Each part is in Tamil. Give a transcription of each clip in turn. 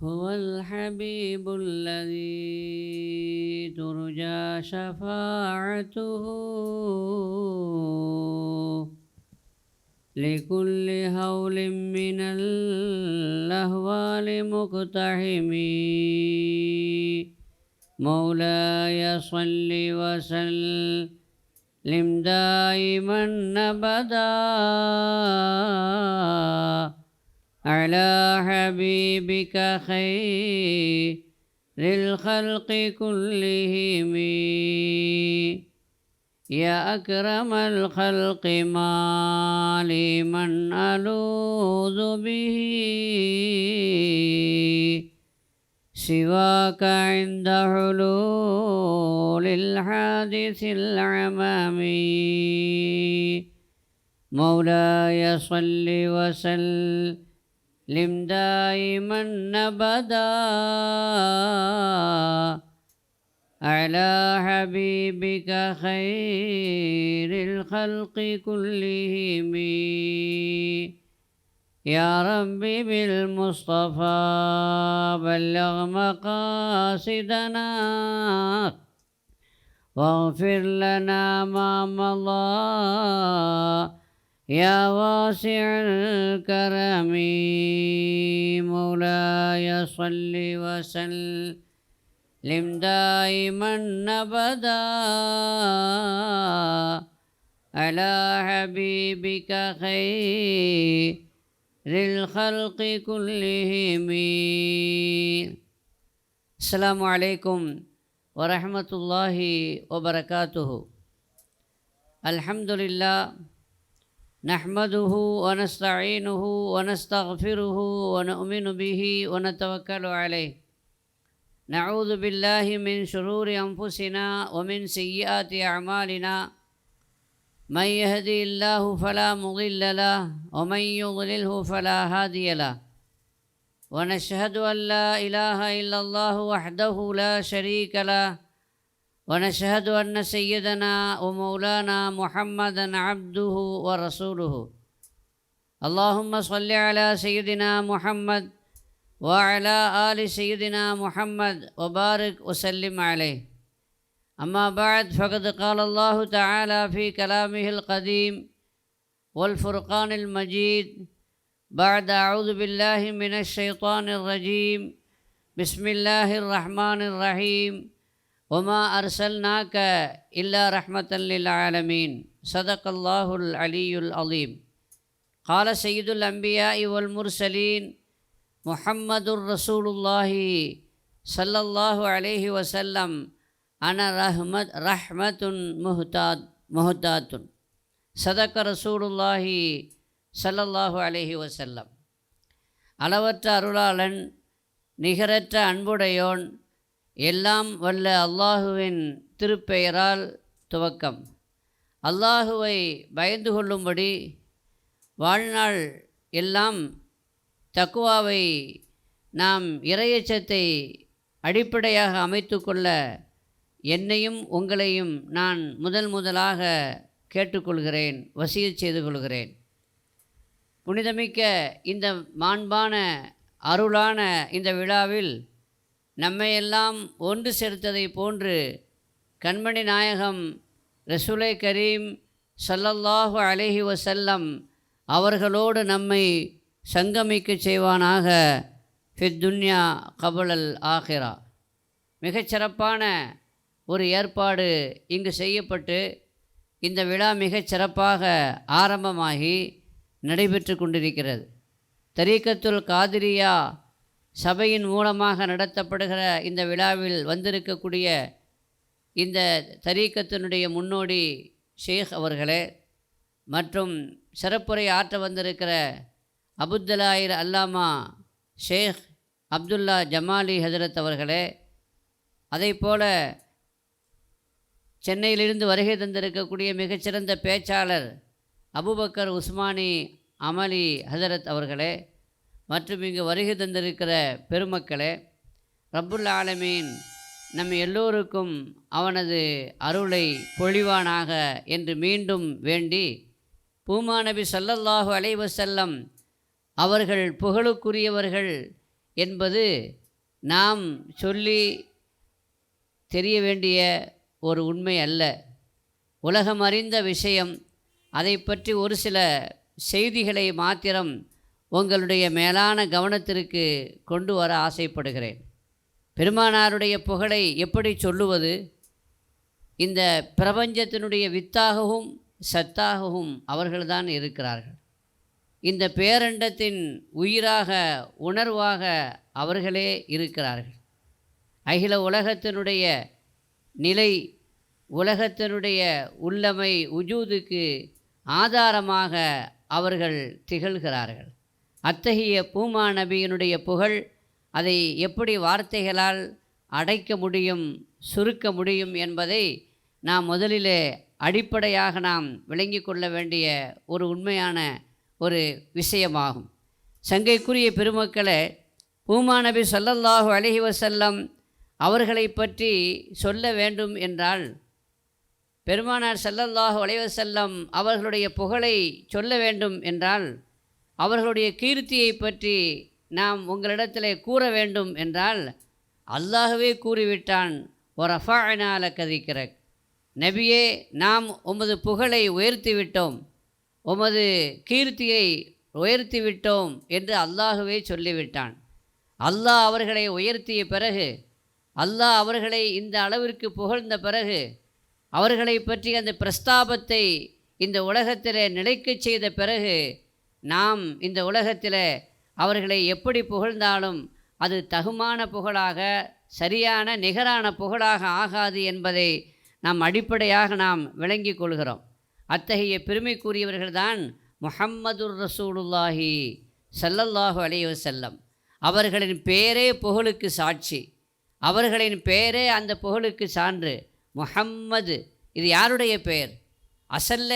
هو الحبيب الذي ترجى شفاعته لكل هول من الأهوال مقتحم. مولاي صل وسلم دائما أبدا على حبيبك خير الخلق كلهم. يا أكرم الخلق ما لي من ألوذ به سواك عند حلول الحادث العمام. مولاي صل وسلم دائما أبدا على حبيبك خير الخلق كلهم. يا ربي بالمصطفى بلغ مقاصدنا واغفر لنا ما مضى يا واسع الكرم. مولاي صل وسلم دائما أبدا على حبيبك خير الخلق كلهم. السلام عليكم ورحمة الله وبركاته. الحمد لله نحمده ونستعينه ونستغفره ونؤمن به ونتوكل عليه. نعوذ بالله من شرور أنفسنا ومن سيئات أعمالنا. من يهدي الله فلا مضل له ومن يضلله فلا هادي له. ونشهد أن لا إله إلا الله وحده لا شريك له. ونشهد أن سيدنا ومولانا محمدا عبده ورسوله. اللهم صل على سيدنا محمد وعلى آل سيدنا محمد وبارك وسلم عليه. أما بعد، فقد قال الله تعالى في كلامه القديم والفرقان المجيد بعد أعوذ بالله من الشيطان الرجيم. بسم الله الرحمن الرحيم. وما أرسلناك إلا رحمة للعالمين. صدق الله العلي العظيم. قال سيد الأنبياء والمرسلين محمد رسول الله صلى الله عليه وسلم أنا رحمة مهتاد. صدق رسول الله صلى الله عليه وسلم. அளவற்ற அருளாளன் நிகரற்ற அன்புடையோன் எல்லாம் வல்ல அல்லாஹுவின் திருப்பெயரால் துவக்கம். அல்லாஹுவை பயந்து கொள்ளும்படி வாழ்நாள் எல்லாம் தக்குவாவை நாம் இறையச்சத்தை அடிப்படையாக அமைத்து கொள்ள என்னையும் உங்களையும் நான் முதலாக கேட்டுக்கொள்கிறேன், வசியச் செய்து கொள்கிறேன். புனிதமிக்க இந்த மாண்பான அருளான இந்த விழாவில் நம்மையெல்லாம் ஒன்று சேர்த்ததை போன்று கண்மணி நாயகம் ரசூலை கரீம் ஸல்லல்லாஹு அலைஹி வஸல்லம் அவர்களோடு நம்மை சங்கமிக்க செய்வானாக ஃபித் துன்யா கபுலல் ஆஹிரா. மிகச்சிறப்பான ஒரு ஏற்பாடு இங்கு செய்யப்பட்டு இந்த விழா மிகச்சிறப்பாக ஆரம்பமாகி நடைபெற்று கொண்டிருக்கிறது. தரீக்கத்துல் காதிரியா சபையின் மூலமாக நடத்தப்படுகிற இந்த விழாவில் வந்திருக்கக்கூடிய இந்த தரீக்கத்தினுடைய முன்னோடி ஷேக் அவர்களே மற்றும் சிறப்புரை ஆற்ற வந்திருக்கிற அபுத்தலாயிர் அல்லாமா ஷேக் அப்துல்லா ஜமாலி ஹஜரத் அவர்களே, அதைப்போல சென்னையிலிருந்து வருகை தந்திருக்கக்கூடிய மிகச்சிறந்த பேச்சாளர் அபுபக்கர் உஸ்மானி அமலி ஹஜரத் அவர்களே மற்றும் இங்கு வருகை தந்திருக்கிற பெருமக்களே, ரப்புல் ஆலமீன் நம் எல்லோருக்கும் அவனது அருளை பொழிவானாக என்று மீண்டும் வேண்டி பூமா நபி ஸல்லல்லாஹு அலைஹி வஸல்லம் அவர்கள் புகழுக்குரியவர்கள் என்பது நாம் சொல்லி தெரிய வேண்டிய ஒரு உண்மை அல்ல. உலகம் அறிந்த விஷயம். அதை பற்றி ஒரு சில செய்திகளை மாத்திரம் உங்களுடைய மேலான கவனத்திற்கு கொண்டு வர ஆசைப்படுகிறேன். பெருமானாருடைய புகழை எப்படி சொல்லுவது? இந்த பிரபஞ்சத்தினுடைய வித்தாகவும் சத்தாகவும் அவர்கள்தான் இருக்கிறார்கள். இந்த பேரண்டத்தின் உயிராக உணர்வாக அவர்களே இருக்கிறார்கள். அகில உலகத்தினுடைய நிலை, உலகத்தினுடைய உள்ளமை, உஜூதுக்கு ஆதாரமாக அவர்கள் திகழ்கிறார்கள். அத்தகைய பூமா நபியினுடைய புகழ், அதை எப்படி வார்த்தைகளால் அடைக்க முடியும், சுருக்க முடியும் என்பதை நாம் முதலிலே அடிப்படையாக நாம் விளங்கி கொள்ள வேண்டிய ஒரு உண்மையான ஒரு விஷயமாகும். சங்கைக்குரிய பெருமக்களே, பூமா நபி ஸல்லல்லாஹு அலைஹி வஸல்லம் அவர்களை பற்றி சொல்ல வேண்டும் என்றால், பெருமானார் ஸல்லல்லாஹு அலைஹி வஸல்லம் அவர்களுடைய புகழை சொல்ல வேண்டும் என்றால், அவர்களுடைய கீர்த்தியை பற்றி நாம் உங்களிடத்தில் கூற வேண்டும் என்றால், அல்லாஹ்வே கூறிவிட்டான், வரஃபஅனா லக திக்ரக், நபியே நாம் உமது புகழை உயர்த்திவிட்டோம், உமது கீர்த்தியை உயர்த்திவிட்டோம் என்று அல்லாஹ்வே சொல்லிவிட்டான். அல்லாஹ் அவர்களை உயர்த்திய பிறகு, அல்லாஹ் அவர்களை இந்த அளவிற்கு புகழ்ந்த பிறகு, அவர்களை பற்றி அந்த பிரஸ்தாபத்தை இந்த உலகத்தில் நிலைக்கச் செய்த பிறகு, நாம் இந்த உலகத்தில் அவர்களை எப்படி புகழ்ந்தாலும் அது தகுமான புகழாக, சரியான நிகரான புகழாக ஆகாது என்பதை நாம் அடிப்படையாக நாம் விளங்கி கொள்கிறோம். அத்தகைய பெருமைக்குரியவர்கள்தான் முஹம்மதுர் ரசூலுல்லாஹி ஸல்லல்லாஹு அலைஹி வஸல்லம். அவர்களின் பேரே புகழுக்கு சாட்சி, அவர்களின் பேரே அந்த புகழுக்கு சான்று. முஹம்மது, இது யாருடைய பெயர்? அசல்ல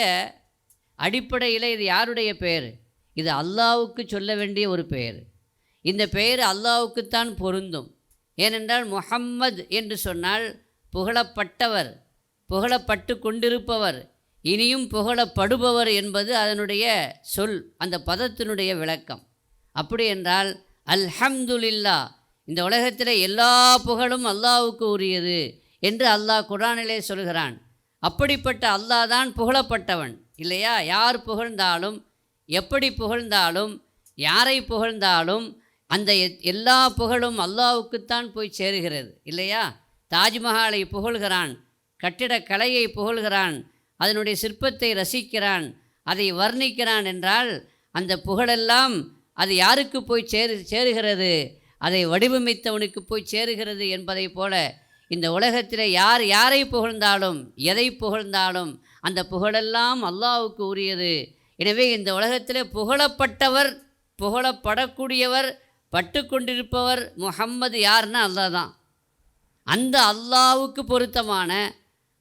அடிப்படையில் இது யாருடைய பெயர்? இது அல்லாஹ்வுக்கு சொல்ல வேண்டிய ஒரு பெயர். இந்த பெயர் அல்லாஹ்வுக்குத்தான் பொருந்தும். ஏனென்றால் முஹம்மது என்று சொன்னால் புகழப்பட்டவர், புகழப்பட்டு கொண்டிருப்பவர், இனியும் புகழப்படுபவர் என்பது அதனுடைய சொல், அந்த பதத்தினுடைய விளக்கம். அப்படி என்றால் அல்ஹம்துலில்லாஹ், இந்த உலகத்தில் எல்லா புகழும் அல்லாஹ்வுக்கு உரியது என்று அல்லாஹ் குர்ஆனிலே சொல்கிறான். அப்படிப்பட்ட அல்லாஹ் தான் புகழப்பட்டவன் இல்லையா? யார் புகழ்ந்தாலும், எப்படி புகழ்ந்தாலும், யாரை புகழ்ந்தாலும் அந்த எல்லா புகழும் அல்லாஹ்வுக்குத்தான் போய் சேருகிறது இல்லையா? தாஜ்மஹாலை புகழ்கிறான், கட்டிடக்கலையை புகழ்கிறான், அதனுடைய சிற்பத்தை ரசிக்கிறான், அதை வர்ணிக்கிறான் என்றால் அந்த புகழெல்லாம் அது யாருக்கு போய் சேருகிறது? அதை வடிவமைத்தவனுக்கு போய் சேருகிறது. என்பதை போல இந்த உலகத்தில் யார் யாரை புகழ்ந்தாலும், எதை புகழ்ந்தாலும் அந்த புகழெல்லாம் அல்லாஹ்வுக்கு உரியது. எனவே இந்த உலகத்தில் புகழப்பட்டவர், புகழப்படக்கூடியவர், பட்டு கொண்டிருப்பவர் முஹம்மது யாருன்னா அல்லாஹ் தான். அந்த அல்லாஹ்வுக்கு பொருத்தமான,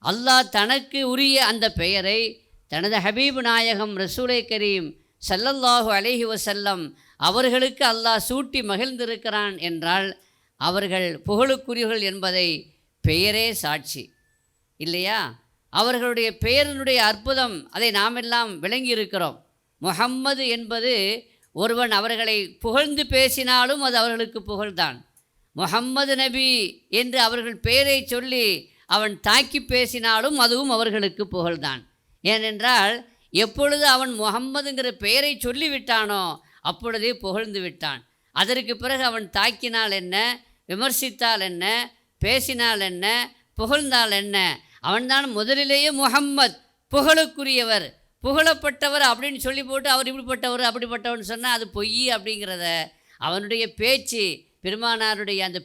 அல்லாஹ் தனக்கு உரிய அந்த பெயரை தனது ஹபீப் நாயகம் ரசூலை கரீம் ஸல்லல்லாஹு அலைஹி வஸல்லம் அவர்களுக்கு அல்லாஹ் சூட்டி மகிழ்ந்திருக்கிறான் என்றால் அவர்கள் புகழுக்குரியவர்கள் என்பதை பெயரே சாட்சி இல்லையா? அவர்களுடைய பெயரினுடைய அற்புதம் அதை நாமெல்லாம் விளங்கி இருக்கிறோம். முஹம்மது என்பது ஒருவன் அவர்களை புகழ்ந்து பேசினாலும் அது அவர்களுக்கு புகழ்தான். முஹம்மது நபி என்று அவர்கள் பெயரை சொல்லி அவன் தாக்கி பேசினாலும் அதுவும் அவர்களுக்கு புகழ்தான். ஏனென்றால் எப்பொழுது அவன் முஹம்மதுங்கிற பெயரை சொல்லிவிட்டானோ அப்பொழுதே புகழ்ந்து விட்டான். அதற்கு பிறகு அவன் தாக்கினால் என்ன, விமர்சித்தால் என்ன, பேசினால் என்ன, புகழ்ந்தால் என்ன, அவன்தான் முதலிலேயே முஹம்மத், புகழுக்குரியவர், புகழப்பட்டவர் அப்படின்னு சொல்லி போட்டு அவர் இப்படிப்பட்டவர் அப்படிப்பட்டவர்னு சொன்னால் அது பொய் அப்படிங்கிறத அவனுடைய பேச்சு, பெருமானாருடைய அந்த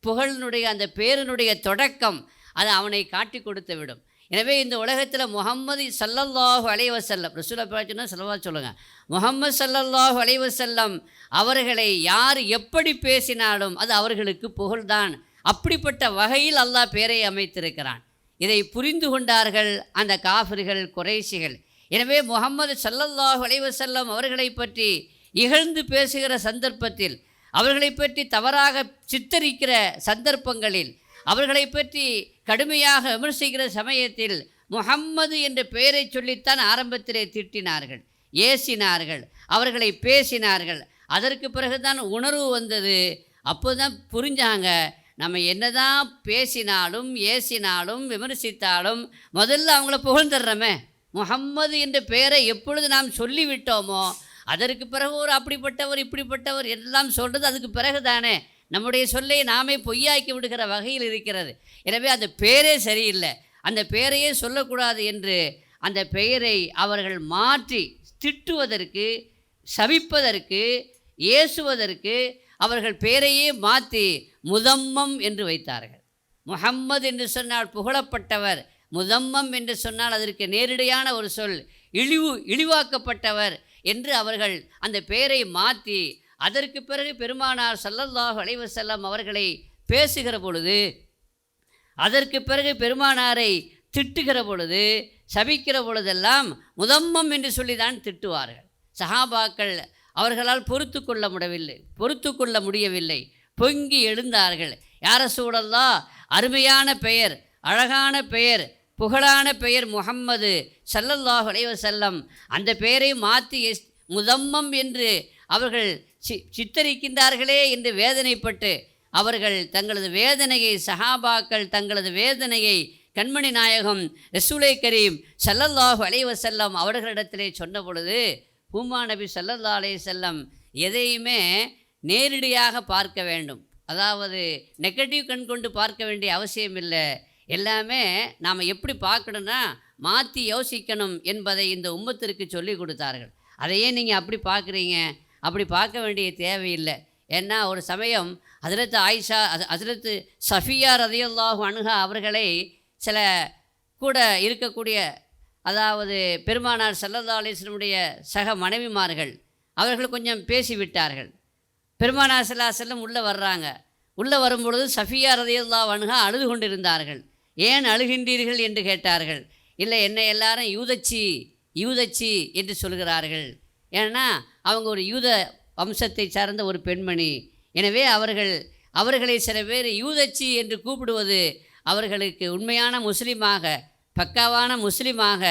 புகழினுடைய அந்த பேரினுடைய தொடக்கம் அது அவனை காட்டி கொடுத்து விடும். எனவே இந்த உலகத்தில் முஹம்மது ஸல்லல்லாஹு அலைஹி வஸல்லம், ரசூலை பார்த்துன்னா ஸல்லல்லாஹு சொல்லுங்கள், முஹம்மது ஸல்லல்லாஹு அலைஹி வஸல்லம் அவர்களை யார் எப்படி பேசினாலும் அது அவர்களுக்கு புகழ்தான். அப்படிப்பட்ட வகையில் அல்லாஹ் பேரை அமைத்திருக்கிறான். இதை புரிந்து கொண்டார்கள் அந்த காஃபிர்கள், குறைஷிகள். எனவே முஹம்மது ஸல்லல்லாஹு அலைஹி வஸல்லம் அவர்களை பற்றி இகழ்ந்து பேசுகிற சந்தர்ப்பத்தில், அவர்களை பற்றி தவறாக சித்தரிக்கிற சந்தர்ப்பங்களில், அவர்களை பற்றி கடுமையாக விமர்சிக்கிற சமயத்தில் முஹம்மது என்ற பெயரை சொல்லித்தான் ஆரம்பத்திலே திட்டினார்கள், ஏசினார்கள், அவர்களை பேசினார்கள். அதற்கு பிறகுதான் உணர்வு வந்தது, அப்போ தான் புரிஞ்சாங்க, நம்ம என்னதான் பேசினாலும் ஏசினாலும் விமர்சித்தாலும் முதல்ல அவங்கள புகழ்ந்துடுறோமே. முஹம்மது என்ற பெயரை எப்பொழுது நாம் சொல்லிவிட்டோமோ அதற்கு பிறகு ஒரு அப்படிப்பட்டவர் இப்படிப்பட்டவர் எல்லாம் சொல்கிறது அதுக்கு பிறகு தானே நம்முடைய சொல்லை நாமே பொய்யாக்கி விடுகிற வகையில் இருக்கிறது. எனவே அந்த பெயரே சரியில்லை, அந்த பெயரையே சொல்லக்கூடாது என்று அந்த பெயரை அவர்கள் மாற்றி திட்டுவதற்கு, சபிப்பதற்கு, ஏசுவதற்கு அவர்கள் பெயரையே மாற்றி முதம்மம் என்று வைத்தார்கள். முஹம்மது என்று சொன்னால் புகழப்பட்டவர், முதம்மம் என்று சொன்னால் அதற்கு நேரடியான ஒரு சொல் இழிவாக்கப்பட்டவர் என்று அவர்கள் அந்த பெயரை மாற்றி அதற்கு பிறகு பெருமானார் ஸல்லல்லாஹு அலைஹி வஸல்லம் அவர்களை பேசுகிற பொழுது, அதற்கு பிறகு பெருமானாரை திட்டுகிற பொழுது, சபிக்கிற பொழுதெல்லாம் முதம்மம் என்று சொல்லி தான் திட்டுவார்கள். சஹாபாக்கள் அவர்களால் பொறுத்து கொள்ள முடியவில்லை, பொங்கி எழுந்தார்கள். யா ரசூலல்லாஹ், அருமையான பெயர், அழகான பெயர், புகழான பெயர் முஹம்மது ஸல்லல்லாஹு அலைஹி வஸல்லம், அந்த பெயரை மாற்றி முதம்மம் என்று அவர்கள் சித்தரிக்கின்றார்களே என்று வேதனைப்பட்டு அவர்கள் தங்களது வேதனையை, சஹாபாக்கள் தங்களது வேதனையை கண்மணி நாயகம் ரசூலை கரீம் ஸல்லல்லாஹு அலைஹி வஸல்லம் அவர்களிடத்திலே சொன்ன பொழுது, பூமா நபி ஸல்லல்லாஹு அலைஹி வஸல்லம் எதையுமே நேரடியாக பார்க்க வேண்டும், அதாவது நெகட்டிவ் கண் கொண்டு பார்க்க வேண்டிய அவசியம் இல்லை. எல்லாமே நாம் எப்படி பார்க்கணுன்னா மாற்றி யோசிக்கணும் என்பதை இந்த உம்மத்திற்கு சொல்லி கொடுத்தார்கள். அதையே நீங்கள் அப்படி பார்க்குறீங்க, அப்படி பார்க்க வேண்டிய தேவையில்லை. ஏன்னா ஒரு சமயம் ஹஜ்ரத் ஆயிஷா, ஹஜ்ரத் சஃபியா ரலியல்லாஹு அன்ஹா அவர்களை சில கூட இருக்கக்கூடிய, அதாவது பெருமானார் ஸல்லல்லாஹு அலைஹி வஸல்லமுடைய சக மனைவிமார்கள் அவர்கள் கொஞ்சம் பேசிவிட்டார்கள். பெருமானார் ஸல்லல்லாஹு அலைஹி வஸல்லம் உள்ளே வர்றாங்க. உள்ளே வரும்பொழுது சஃபியா ரலியல்லாஹு அன்ஹா அழுது கொண்டிருந்தார்கள். ஏன் அழுகின்றீர்கள் என்று கேட்டார்கள். இல்லை, என்னை எல்லாரும் யூதச்சி என்று சொல்கிறார்கள். ஏன்னா அவங்க ஒரு யூத வம்சத்தை சார்ந்த ஒரு பெண்மணி. எனவே அவர்களை சில பேர் யூதச்சி என்று கூப்பிடுவது அவர்களுக்கு உண்மையான முஸ்லீமாக, பக்காவான முஸ்லீமாக,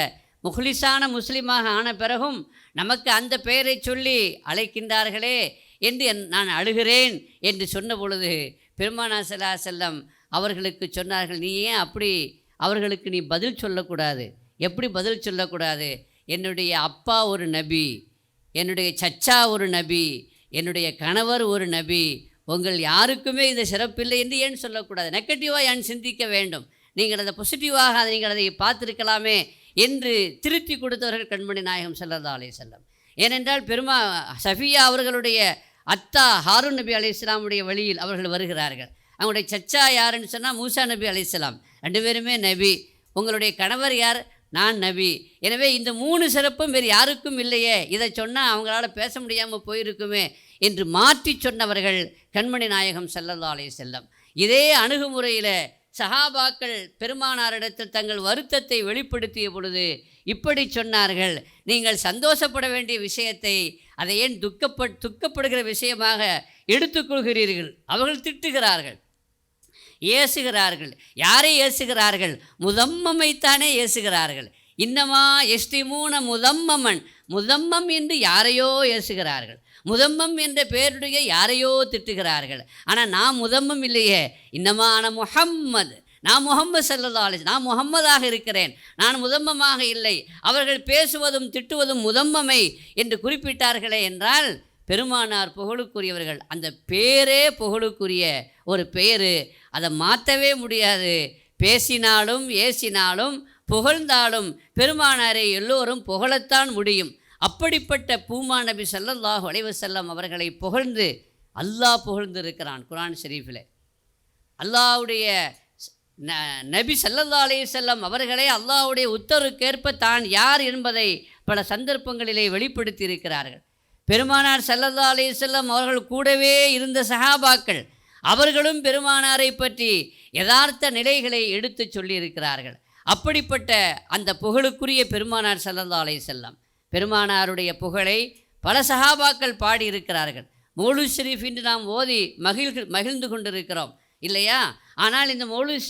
முஹ்லிஸான முஸ்லீமாக ஆன பிறகும் நமக்கு அந்த பெயரை சொல்லி அழைக்கின்றார்களே என்று நான் அழுகிறேன் என்று சொன்ன பொழுது பெருமானார் ஸல்லல்லாஹு அலைஹி வஸல்லம் அவர்களுக்கு சொன்னார்கள், நீ ஏன் அப்படி அவர்களுக்கு நீ பதில் சொல்லக்கூடாது? எப்படி பதில் சொல்லக்கூடாது? என்னுடைய அப்பா ஒரு நபி, என்னுடைய சச்சா ஒரு நபி, என்னுடைய கணவர் ஒரு நபி, உங்கள் யாருக்குமே இந்த சிறப்பில்லை என்று ஏன் சொல்லக்கூடாது? நெகட்டிவாக ஏன் சிந்திக்க வேண்டும்? நீங்கள் அதை பாசிட்டிவாக நீங்கள் அதை பார்த்துருக்கலாமே என்று திருத்தி கொடுத்தவர்கள் கண்மணி நாயகம் ஸல்லல்லாஹு அலைஹி வஸல்லம். ஏனென்றால் சஃபியா அவர்களுடைய அத்தா ஹாரூன் நபி அலைஹிஸ்ஸலாமுடைய வழியில் அவர்கள் வருகிறார்கள். அவங்களுடைய சச்சா யாருன்னு சொன்னால் மூசா நபி அலைஹிஸ்ஸலாம், 2 பேருமே நபி. உங்களுடைய கணவர் யார்? நான் நபி. எனவே இந்த 3 சிறப்பும் வேறு யாருக்கும் இல்லையே, இதை சொன்னால் அவங்களால பேச முடியாமல் போயிருக்குமே என்று மாற்றி சொன்னவர்கள் கண்மணி நாயகம் ஸல்லல்லாஹு அலைஹி வஸல்லம். இதே அணுகுமுறையில் சஹாபாக்கள் பெருமானாரிடத்தில் தங்கள் வருத்தத்தை வெளிப்படுத்திய பொழுது இப்படி சொன்னார்கள், நீங்கள் சந்தோஷப்பட வேண்டிய விஷயத்தை அதை ஏன் துக்கப்படுகிற விஷயமாக எடுத்துக்கொள்கிறீர்கள்? அவர்கள் திட்டுகிறார்கள், ஏசுகிறார்கள். யாரை ஏசுகிறார்கள்? முதம்மமைத்தானே ஏசுகிறார்கள். இன்னமா எஸ்டிமூன முதம்மமன், முதம்மம் என்று யாரையோ ஏசுகிறார்கள், முதம்மம் என்ற பெயருடைய யாரையோ திட்டுகிறார்கள். ஆனால் நான் முதம்மம் இல்லையே, இன்னமான முஹம்மது, நான் முஹம்மது ஸல்லல்லாஹு அலைஹி வஸல்லம், நான் முஹம்மதாக இருக்கிறேன், நான் முதம்மமாக இல்லை. அவர்கள் பேசுவதும் திட்டுவதும் முதம்மமை என்று குறிப்பிட்டார்களே என்றால் பெருமானார் புகழுக்குரியவர்கள். அந்த பேரே புகழுக்குரிய ஒரு பெயர், அதை மாற்றவே முடியாது. பேசினாலும் ஏசினாலும் புகழ்ந்தாலும் பெருமானாரை எல்லோரும் புகழத்தான் முடியும். அப்படிப்பட்ட பூமா நபி ஸல்லல்லாஹு அலைஹி வஸல்லம் அவர்களை புகழ்ந்து அல்லாஹ் புகழ்ந்து இருக்கிறான் குர்ஆன் ஷரீஃபில். அல்லாஹ்வுடைய நபி ஸல்லல்லாஹு அலைஹி வஸல்லம் அவர்களை அல்லாஹ்வுடைய உத்தரவுக்கேற்ப தான் யார் என்பதை பல சந்தர்ப்பங்களிலே வெளிப்படுத்தி இருக்கிறார்கள். பெருமானார் ஸல்லல்லாஹு அலைஹி வஸல்லம் அவர்கள் கூடவே இருந்த சஹாபாக்கள் அவர்களும் பெருமானாரை பற்றி யதார்த்த நிலைகளை எடுத்து சொல்லியிருக்கிறார்கள். அப்படிப்பட்ட அந்த புகழுக்குரிய பெருமானார் ஸல்லல்லாஹு அலைஹி வஸல்லம், பெருமானாருடைய புகழை பல சஹாபாக்கள் பாடியிருக்கிறார்கள். மௌலூத் ஷரீஃப் இன்று நாம் ஓதி மகிழ்ந்து கொண்டிருக்கிறோம் இல்லையா? ஆனால் இந்த மௌலூத்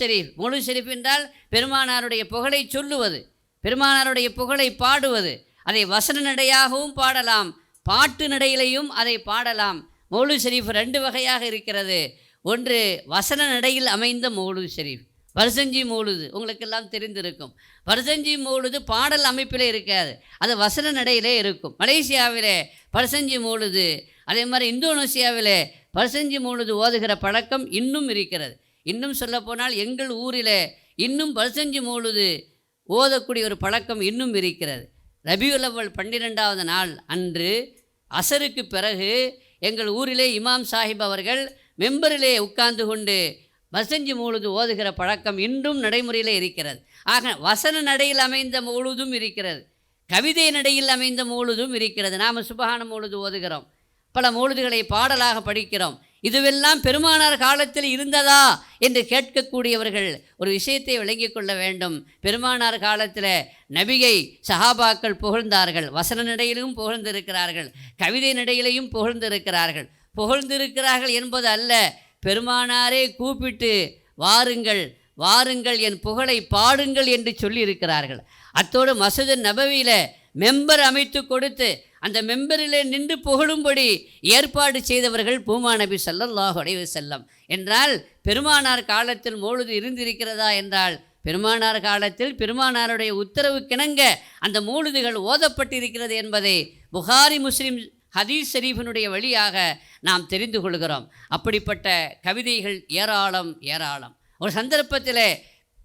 ஷரீஃப் என்றால் பெருமானாருடைய புகழை சொல்லுவது, பெருமானாருடைய புகழை பாடுவது. அதை வசன நடையாகவும் பாடலாம், பாட்டு நடையிலையும் அதை பாடலாம். மௌலூத் ஷரீஃப் 2 வகையாக இருக்கிறது. ஒன்று வசன நடையில் அமைந்த மௌலூத் ஷரீஃப், பர்சஞ்சி மௌலூது உங்களுக்கெல்லாம் தெரிந்திருக்கும். பர்சஞ்சி மௌலூது பாடல் அமைப்பில் இருக்காது, அது வசன நடையிலே இருக்கும். மலேசியாவிலே பர்சஞ்சி மௌலூது, அதே மாதிரி இந்தோனேசியாவிலே பர்சஞ்சி மௌலூது ஓதுகிற பழக்கம் இன்னும் இருக்கிறது. இன்னும் சொல்லப்போனால் எங்கள் ஊரில் இன்னும் பர்சஞ்சி மௌலூது ஓதக்கூடிய ஒரு பழக்கம் இன்னும் இருக்கிறது. ரபியுல் அவ்வல் 12வது நாள் அன்று அசருக்கு பிறகு எங்கள் ஊரிலே இமாம் சாஹிப் அவர்கள் மெம்பரிலே உட்கார்ந்து கொண்டு பர்சஞ்சி மௌலூது ஓதுகிற பழக்கம் இன்றும் நடைமுறையில் இருக்கிறது. ஆக வசன நடையில் அமைந்த மௌலூதும் இருக்கிறது, கவிதை நடையில் அமைந்த மௌலூதும் இருக்கிறது. நாம் சுபஹான மௌலூது ஓதுகிறோம், பல மௌலூதுகளை பாடலாக படிக்கிறோம். இதுவெல்லாம் பெருமானார் காலத்தில் இருந்ததா என்று கேட்கக்கூடியவர்கள் ஒரு விஷயத்தை விளங்கிக் கொள்ள வேண்டும். பெருமானார் காலத்தில் நபியை சஹாபாக்கள் புகழ்ந்தார்கள், வசன நடையிலும் புகழ்ந்திருக்கிறார்கள், கவிதை நடையிலையும் புகழ்ந்திருக்கிறார்கள். புகழ்ந்திருக்கிறார்கள் என்பது அல்ல, பெருமானாரே கூப்பிட்டு வாருங்கள் வாருங்கள் என் புகழை பாடுங்கள் என்று சொல்லியிருக்கிறார்கள். அத்தோடு மஸ்ஜித் நபவியில் மெம்பர் அமைத்து கொடுத்து அந்த மெம்பரிலே நின்று புகழும்படி ஏற்பாடு செய்தவர்கள் பூமா நபி ஸல்லல்லாஹு அலைஹி வஸல்லம். என்றால் பெருமானார் காலத்தில் மௌலூது இருந்திருக்கிறதா என்றால் பெருமானார் காலத்தில் பெருமானாருடைய உத்தரவுக்கிணங்க அந்த மௌலூதுகள் ஓதப்பட்டிருக்கிறது என்பதை புகாரி முஸ்லிம் ஹதீஸ் ஷரீஃபினுடைய வழியாக நாம் தெரிந்து கொள்கிறோம். அப்படிப்பட்ட கவிதைகள் ஏராளம் ஏராளம். ஒரு சந்தர்ப்பத்தில்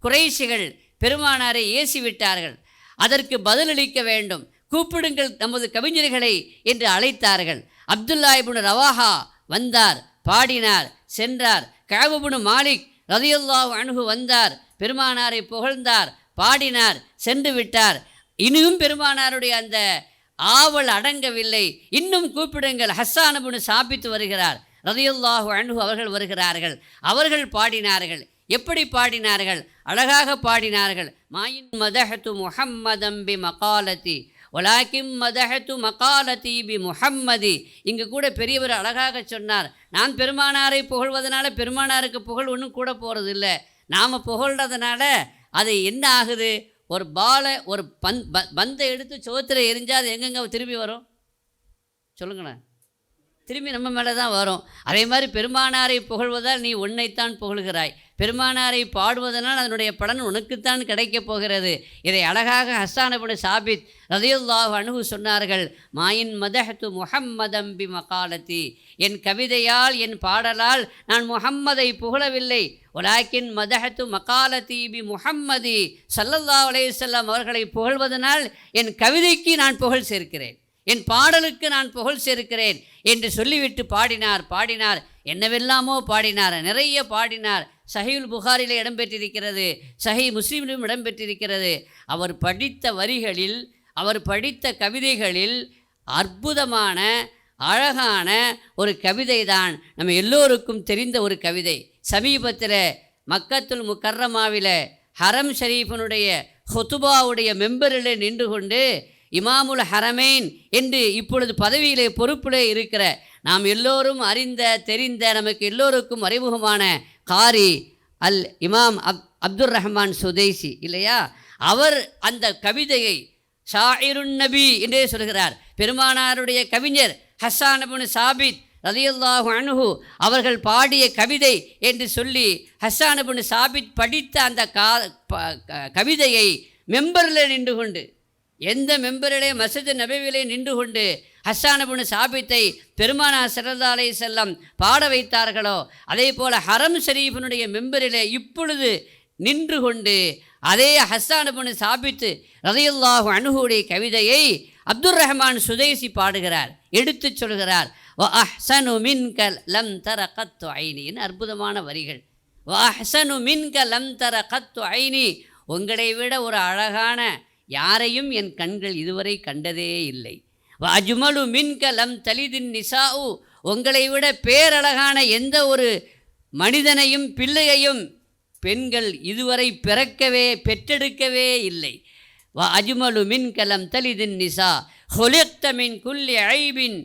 குறைஷிகள் பெருமானாரை ஏசிவிட்டார்கள், அதற்கு பதிலளிக்க வேண்டும், கூப்பிடுங்கள் நமது கவிஞர்களை என்று அழைத்தார்கள். அப்துல்லா இப்னு ரவாஹா வந்தார், பாடினார், சென்றார். கஅப் இப்னு மாலிக் ரலியல்லாஹு அன்ஹு வந்தார், பெருமானாரை புகழ்ந்தார், பாடினார், சென்று விட்டார். இன்னும் பெருமானாருடைய அந்த ஆவல் அடங்கவில்லை, இன்னும் கூப்பிடுங்கள், ஹஸ்ஸான் இப்னு சாபித் வருகிறார் ரலியல்லாஹு அன்ஹு அவர்கள் வருகிறார்கள். அவர்கள் பாடினார்கள். எப்படி பாடினார்கள்? அழகாக பாடினார்கள். மாயின் மதஹத்து முஹம்மதம் பி மகாலதி வலாக்கிம் மதஹத்து மகாலதி பி முஹம்மதி. இங்கு கூட பெரியவர் அழகாக சொன்னார், நான் பெருமானாரை புகழ்வதனால பெருமானாருக்கு புகழ் ஒன்றும் கூட போகிறது இல்லை, நாம் புகழ்றதுனால அது என்ன ஆகுது, ஒரு ஒரு பந்தை எடுத்து சோத்தில் எரிஞ்சால் அது எங்கெங்கே திரும்பி வரும் சொல்லுங்களேன், திரும்பி நம்ம மேலே தான் வரும். அதே மாதிரி பெருமானாரை புகழ்வதால் நீ உன்னைத்தான் புகழ்கிறாய், பெருமானாரை பாடுவதனால் அதனுடைய பலன் உனக்குத்தான் கிடைக்கப் போகிறது. இதை அழகாக ஹஸ்ஸான் இப்னு சாபித் ரலியல்லாஹு அன்ஹு சொன்னார்கள். மாயின் மதஹத்து முஹம்மதம் பி மகாலதி, என் கவிதையால் என் பாடலால் நான் முஹம்மதை புகழவில்லை, வலாக்கின் மதஹத்து மகாலதி பி முஹம்மதி ஸல்லல்லாஹு அலைஹி வஸல்லம் அவர்களை புகழ்வதனால் என் கவிதைக்கு நான் புகழ் சேர்க்கிறேன், என் பாடலுக்கு நான் புகழ் சேர்க்கிறேன் என்று சொல்லிவிட்டு பாடினார். என்னவெல்லாமோ பாடினார், நிறைய பாடினார். சஹீஹுல் புகாரிலே இடம்பெற்றிருக்கிறது, சஹீஹ் முஸ்லிமிலும் இடம்பெற்றிருக்கிறது. அவர் படித்த வரிகளில், அவர் படித்த கவிதைகளில் அற்புதமான அழகான ஒரு கவிதை தான் நம்ம எல்லோருக்கும் தெரிந்த ஒரு கவிதை. சமீபத்தில் மக்கத்துல் முக்கர்ரமாவில் ஹரம் ஷரீஃபினுடைய ஹுதுபாவுடைய மெம்பரில் நின்று கொண்டு இமாமுல் ஹரமைன் என்று இப்பொழுது பதவியிலே பொறுப்பிலே இருக்கிற நாம் எல்லோரும் அறிந்த தெரிந்த நமக்கு எல்லோருக்கும் அறிமுகமான காரி அல் இமாம் அப்துர் ரஹ்மான் சுதைசி இல்லையா, அவர் அந்த கவிதையை ஷாயிருன் நபி என்றே சொல்கிறார். பெருமானாருடைய கவிஞர் ஹஸ்ஸான் இப்னு சாபித் ரலியல்லாஹு அன்ஹு அவர்கள் பாடிய கவிதை என்று சொல்லி ஹஸ்ஸான் இப்னு சாபித் படித்த அந்த கவிதையை மெம்பரில் நின்று கொண்டு, எந்த மெம்பரிலே மஸ்ஜித் நபவியிலே நின்று கொண்டு ஹஸ்ஸான் இப்னு சாபித்தை பெருமானார் ஸல்லல்லாஹு அலைஹி வஸல்லம் பாட வைத்தார்களோ, அதே போல் ஹரம் ஷரீஃபினுடைய மெம்பரிலே இப்பொழுது நின்று கொண்டு அதே ஹஸ்ஸான் இப்னு சாபித் ரலியல்லாஹு அன்ஹுடைய கவிதையை அப்துர் ரஹ்மான் சுதைசி பாடுகிறார், எடுத்து சொல்கிறார். வ அஹ்ஸனு மின்க லம் தர கத்து ஐனின்னு அற்புதமான வரிகள். வ அஹ்ஸனு மின்க லம் தர கத்து ஐனி, உங்களை விட ஒரு அழகான யாரையும் என் கண்கள் இதுவரை கண்டதே இல்லை. வ அஜ்மலு மின்க லம் தலிதின் நிசாஉ, உங்களை விட பேரழகான எந்த ஒரு மனிதனையும் பிள்ளையையும் பெண்கள் இதுவரை பெற்றெடுக்கவே இல்லை. வ அஜ்மலு மின்க லம் தலிதின் நிசா ஹுலிக்த மின் குல்லி ஐபின்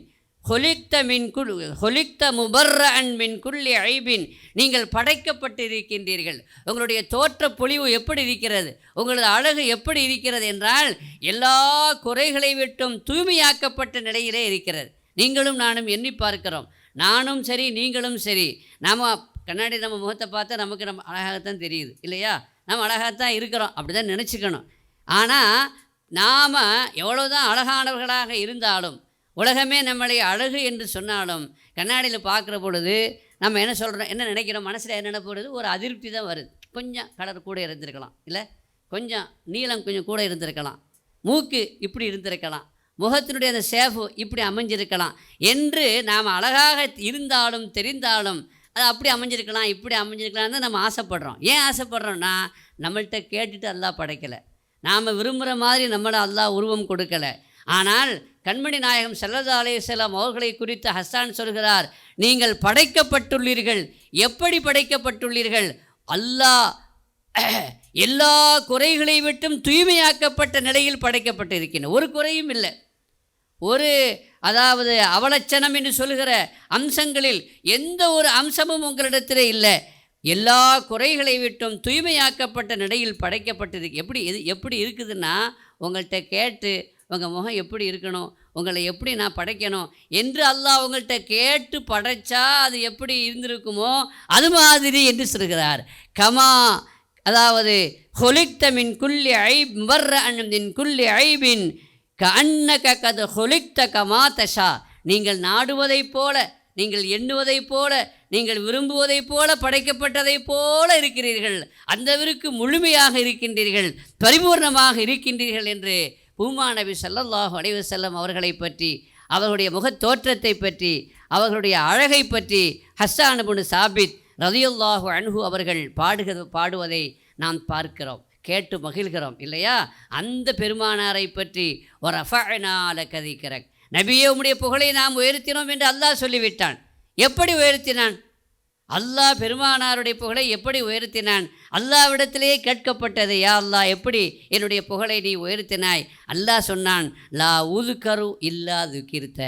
ஹொலிக்த முபர்ரன் மின் குல்லி ஐபின், நீங்கள் படைக்கப்பட்டிருக்கின்றீர்கள், உங்களுடைய தோற்ற பொலிவு எப்படி இருக்கிறது, உங்களது அழகு எப்படி இருக்கிறது என்றால் எல்லா குறைகளை விட்டும் தூய்மையாக்கப்பட்ட நிலையிலே இருக்கிறது. நீங்களும் நானும் எண்ணி பார்க்கிறோம். நானும் சரி நீங்களும் சரி, நாம் கண்ணாடி நம்ம முகத்தை பார்த்தா நமக்கு நம்ம அழகாகத்தான் தெரியுது இல்லையா? நம்ம அழகாகத்தான் இருக்கிறோம், அப்படி தான் நினச்சிக்கணும். ஆனால் நாம் எவ்வளோதான் அழகானவர்களாக இருந்தாலும், உலகமே நம்மளை அழகு என்று சொன்னாலும், கண்ணாடியில் பார்க்குற பொழுது நம்ம என்ன சொல்கிறோம், என்ன நினைக்கிறோம், மனசில் என்ன நினைப்போடுது, ஒரு அதிருப்தி தான் வருது. கொஞ்சம் கலர் கூட இருந்திருக்கலாம், இல்லை கொஞ்சம் நீளம் கொஞ்சம் கூட இருந்திருக்கலாம், மூக்கு இப்படி இருந்திருக்கலாம், முகத்தினுடைய அந்த ஷேஃபு இப்படி அமைஞ்சிருக்கலாம் என்று நாம் அழகாக இருந்தாலும் தெரிந்தாலும் அது அப்படி அமைஞ்சிருக்கலாம் இப்படி அமைஞ்சிருக்கலாம்னு தான் நம்ம ஆசைப்படுறோம். ஏன் ஆசைப்படுறோன்னா, நம்மள்கிட்ட கேட்டுட்டு அல்லாஹ் படைக்கலை, நாம் விரும்புகிற மாதிரி நம்மளை அல்லாஹ் உருவம் கொடுக்கலை. ஆனால் கண்மணி நாயகம் ஸல்லல்லாஹு அலைஹி வஸல்லம் அவர்களை குறித்து ஹஸ்ஸான் சொல்கிறார், நீங்கள் படைக்கப்பட்டுள்ளீர்கள். எப்படி படைக்கப்பட்டுள்ளீர்கள்? அல்லாஹ் எல்லா குறைகளை விட்டும் தூய்மையாக்கப்பட்ட நிலையில் படைக்கப்பட்டிருக்கின்றன. ஒரு குறையும் இல்லை. அதாவது அவலட்சணம் என்று சொல்கிற அம்சங்களில் எந்த ஒரு அம்சமும் உங்களிடத்திலே இல்லை. எல்லா குறைகளை விட்டும் தூய்மையாக்கப்பட்ட நிலையில் படைக்கப்பட்டிருக்கு. எப்படி இருக்குதுன்னா, உங்கள்கிட்ட கேட்டு உங்கள் முகம் எப்படி இருக்கணும், உங்களை எப்படி நான் படைக்கணும் என்று அல்லாஹ் உங்கள்கிட்ட கேட்டு படைச்சா அது எப்படி இருந்திருக்குமோ அது மாதிரி என்று சொல்கிறார். கமா, அதாவது ஹொலிக்த மின் குல்லி ஐப் வர்ற மின் குல்லி ஐபின் கண்ணக கது ஹொலிக்த கமா தஷா. நீங்கள் நாடுவதைப் போல, நீங்கள் எண்ணுவதைப் போல, நீங்கள் விரும்புவதைப் போல படைக்கப்பட்டதைப் போல இருக்கிறீர்கள். அந்தவருக்கு முழுமையாக இருக்கின்றீர்கள், பரிபூர்ணமாக இருக்கின்றீர்கள் என்று பூமா நபி ஸல்லல்லாஹு அலைஹி வஸல்லம் அவர்களை பற்றி, அவர்களுடைய முகத் தோற்றத்தை பற்றி, அவர்களுடைய அழகை பற்றி ஹஸ்ஸான் இப்னு சாபித் ரலியல்லாஹு அன்ஹு அவர்கள் பாடுவதை நாம் பார்க்கிறோம், கேட்டு மகிழ்கிறோம் இல்லையா? அந்த பெருமானாரை பற்றி ஒரு ரஃபஅனா லக திக்ரக், நபியே உம்முடைய புகழை நாம் உயர்த்தினோம் என்று அல்லாஹ் சொல்லிவிட்டான். எப்படி உயர்த்தினான்? அல்லாஹ் பெருமானாருடைய புகழை எப்படி உயர்த்தினான்? அல்லாஹ்விடத்திலேயே கேட்கப்பட்டது, யா அல்லாஹ் எப்படி என்னுடைய புகழை நீ உயர்த்தினாய்? அல்லாஹ் சொன்னான், லா உதுகரு இல்லா துக்கிர்த்த,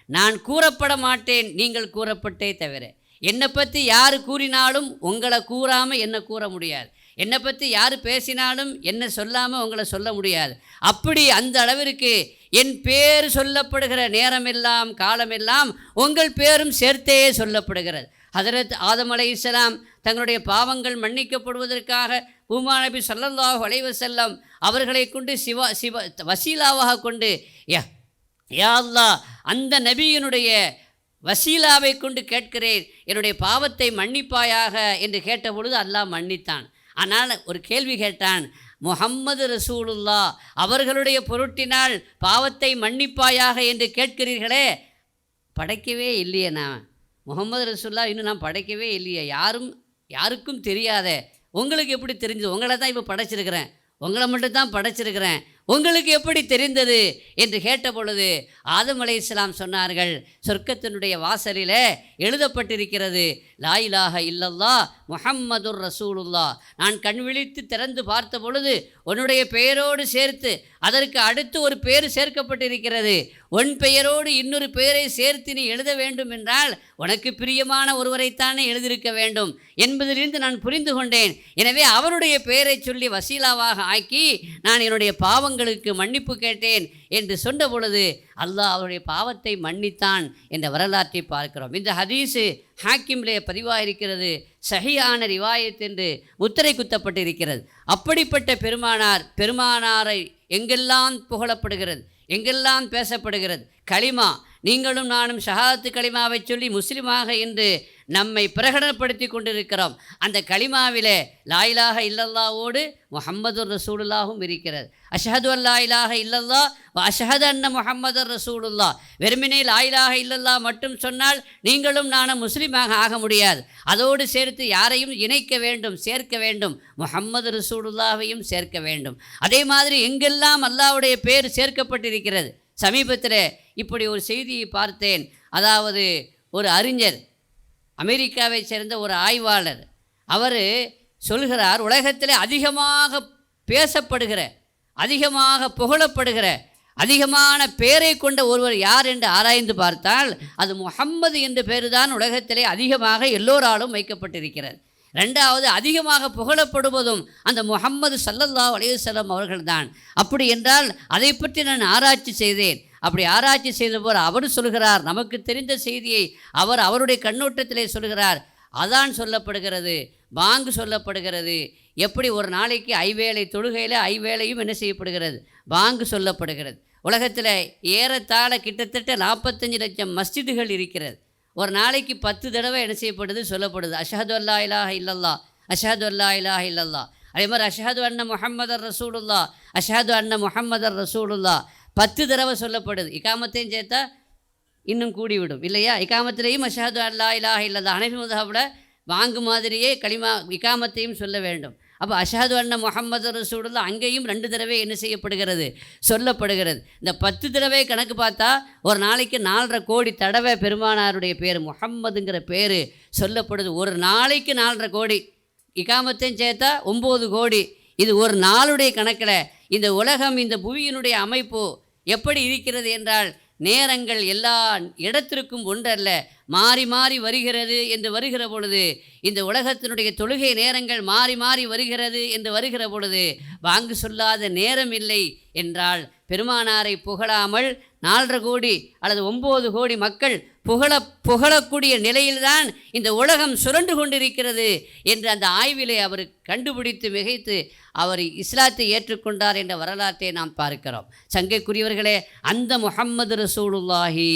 நான் கூறப்பட மாட்டேன் நீங்கள் கூறப்பட்டே தவிர. என்னை பற்றி யார் கூறினாலும் உங்களை கூறாமல் என்னை கூற முடியாது, என்னை பற்றி யார் பேசினாலும் என்னை சொல்லாமல் உங்களை சொல்ல முடியாது. அப்படி அந்த அளவிற்கு என் பேர் சொல்லப்படுகிற நேரமெல்லாம் காலமெல்லாம் உங்கள் பேரும் சேர்த்தே சொல்லப்படுகிறது. ஹதரத் ஆதம் அலைஹிஸ்ஸலாம் தங்களுடைய பாவங்கள் மன்னிக்கப்படுவதற்காக பூமா நபி ஸல்லல்லாஹு அலைஹி வஸல்லம் அவர்களை கொண்டு வசீலாவாக கொண்டு யா அல்லாஹ் அந்த நபியினுடைய வசீலாவை கொண்டு கேட்கிறேன், என்னுடைய பாவத்தை மன்னிப்பாயாக என்று கேட்டபொழுது அல்லாஹ் மன்னித்தான். ஆனால் ஒரு கேள்வி கேட்டான், முஹம்மது ரசூலுல்லாஹ் அவர்களுடைய பொருட்டினால் பாவத்தை மன்னிப்பாயாக என்று கேட்கிறீர்களே, படைக்கவே இல்லையே, நான் முஹம்மது ரசூலுல்லாஹ் இன்னும் நான் படைக்கவே இல்லையே, யாருக்கும் தெரியாத, உங்களுக்கு எப்படி தெரிஞ்சது? உங்களை தான் இப்போ படைச்சிருக்கிறேன், உங்களை மட்டும்தான் படைச்சிருக்கிறேன், உங்களுக்கு எப்படி தெரிந்தது என்று கேட்டபொழுது ஆதம் அலைஹிஸ்ஸலாம் சொன்னார்கள், சொர்க்கத்தினுடைய வாசலில் எழுதப்பட்டிருக்கிறது, லா இலாஹ இல்லல்லாஹ் முஹம்மதுர் ரசூலுல்லாஹ். நான் கண் விழித்து திறந்து பார்த்த பொழுது உன்னுடைய பெயரோடு சேர்த்து அதற்கு அடுத்து ஒரு பெயர் சேர்க்கப்பட்டிருக்கிறது, உன் பெயரோடு இன்னொரு பெயரை சேர்த்து நீ எழுத வேண்டும் என்றால் உனக்கு பிரியமான ஒருவரைத்தானே எழுதியிருக்க வேண்டும் என்பதிலிருந்து நான் புரிந்து கொண்டேன். எனவே அவருடைய பெயரை சொல்லி வசீலாவாக ஆக்கி நான் என்னுடைய பாவங்களுக்கு மன்னிப்பு கேட்டேன் என்று சொன்ன பொழுது அல்லாஹ் அவருடைய பாவத்தை மன்னித்தான் என்ற வரலாற்றை பார்க்கிறோம். இந்த ஹதீஸு ஹாக்கிம்லே பதிவாக இருக்கிறது, சஹீஹான ரிவாயத் என்று முத்திரை குத்தப்பட்டிருக்கிறது. அப்படிப்பட்ட பெருமானாரை எங்கெல்லாம் புகழப்படுகிறது, எங்கெல்லாம் பேசப்படுகிறது. களிமா, நீங்களும் நானும் ஷஹாதத்து களிமாவை சொல்லி முஸ்லிமாக என்று நம்மை பிரகடனப்படுத்தி கொண்டிருக்கிறோம். அந்த களிமாவிலே லா இலாஹ இல்லல்லாஹோடு முஹம்மதுர் ரசூலுல்லாஹும் இருக்கிறது. அஷ்ஹது அல்லா இலாஹ இல்லல்லாஹ் வ அஷ்ஹது அன்ன முஹம்மதுர் ரசூலுல்லாஹ். வெறுமனே லா இலாஹ இல்லல்லாஹ் மட்டும் சொன்னால் நீங்களும் நானும் முஸ்லீமாக ஆக முடியாது. அதோடு சேர்த்து யாரையும் இணைக்க வேண்டும், சேர்க்க வேண்டும், முஹம்மது ரசூலுல்லாஹையும் சேர்க்க வேண்டும். அதே மாதிரி எங்கெல்லாம் அல்லாஹ்வுடைய பேர் சேர்க்கப்பட்டிருக்கிறது. சமீபத்தில் இப்படி ஒரு செய்தியை பார்த்தேன். அதாவது ஒரு அறிஞர், அமெரிக்காவை சேர்ந்த ஒரு ஆய்வாளர், அவர் சொல்கிறார், உலகத்தில் அதிகமாக பேசப்படுகிற, அதிகமாக புகழப்படுகிற, அதிகமான பெயரை கொண்ட ஒருவர் யார் என்று ஆராய்ந்து பார்த்தால் அது முஹம்மது என்ற பெயர் தான் உலகத்திலே அதிகமாக எல்லோராலும் வைக்கப்பட்டிருக்கிறது. ரெண்டாவது, அதிகமாக புகழப்படுவதும் அந்த முஹம்மது ஸல்லல்லாஹு அலைஹி வஸல்லம் அவர்கள்தான். அப்படி என்றால் அதை பற்றி நான் ஆராய்ச்சி செய்தேன். அப்படி ஆராய்ச்சி செய்த போர் அவர் சொல்கிறார், நமக்கு தெரிந்த செய்தியை அவர் அவருடைய கண்ணோட்டத்திலே சொல்கிறார். அதான் சொல்லப்படுகிறது, பாங்கு சொல்லப்படுகிறது. எப்படி ஒரு நாளைக்கு ஐவேளை தொழுகையில் ஐவேளையும் என்ன செய்யப்படுகிறது, பாங்கு சொல்லப்படுகிறது. உலகத்தில் ஏறத்தாழ கிட்டத்தட்ட 45 லட்சம் மஸ்ஜிதுகள் இருக்கிறது. ஒரு நாளைக்கு 10 தடவை என்ன செய்யப்படுது, சொல்லப்படுது. அஷ்ஹது அல்லா இலாஹ இல்லல்லாஹ், அஷ்ஹது அல்லா இலாஹ இல்லல்லாஹ். அதே மாதிரி அஷ்ஹது அன்ன முஹம்மதர் ரசூலுல்லாஹ், அஷ்ஹது அன்ன முஹம்மதர் ரசூலுல்லாஹ் 10 தடவை சொல்லப்படுது. இகாமத்தையும் சேர்த்தா இன்னும் கூடிவிடும் இல்லையா? இகாமத்திலையும் அஷ்ஹது அல்லா இலாஹ இல்லல்லாஹ். ஹனஃபி மذஹப்ல வாங்கு மாதிரியே கலிமா இகாமத்தையும் சொல்ல வேண்டும். அப்போ அஷ்ஹது அன்ன முஹம்மது ரசூலுல்லாஹ் அங்கேயும் 2 தடவை என்ன செய்யப்படுகிறது, சொல்லப்படுகிறது. இந்த 10 தடவை கணக்கு பார்த்தா ஒரு நாளைக்கு 4.5 கோடி தடவை பெருமானாருடைய பேர் முஹம்மதுங்கிற பேர் சொல்லப்படுது. ஒரு நாளைக்கு 4.5 கோடி, இகாமத்தையும் சேர்த்தா 9 கோடி. இது ஒரு நாளுடைய கணக்கில் இந்த உலகம், இந்த புவியினுடைய அமைப்பு எப்படி இருக்கிறது என்றால், நேரங்கள் எல்லா இடத்திற்கும் ஒன்றல்ல, மாறி மாறி வருகிறது என்று வருகிற பொழுது, இந்த உலகத்தினுடைய தொழுகை நேரங்கள் மாறி மாறி வருகிறது என்று வருகிற பொழுது, வாங்கு சொல்லாத நேரம் இல்லை என்றால் பெருமானாரை புகழாமல் 4.5 கோடி அல்லது 9 கோடி மக்கள் புகழக்கூடிய நிலையில்தான் இந்த உலகம் சுரண்டு கொண்டிருக்கிறது என்று அந்த ஆய்விலே அவர் கண்டுபிடித்து மிகைத்து அவர் இஸ்லாத்தை ஏற்றுக்கொண்டார் என்ற வரலாற்றை நாம் பார்க்கிறோம். சங்கைக்குரியவர்களே, அந்த முஹம்மது ரசூலுல்லாஹி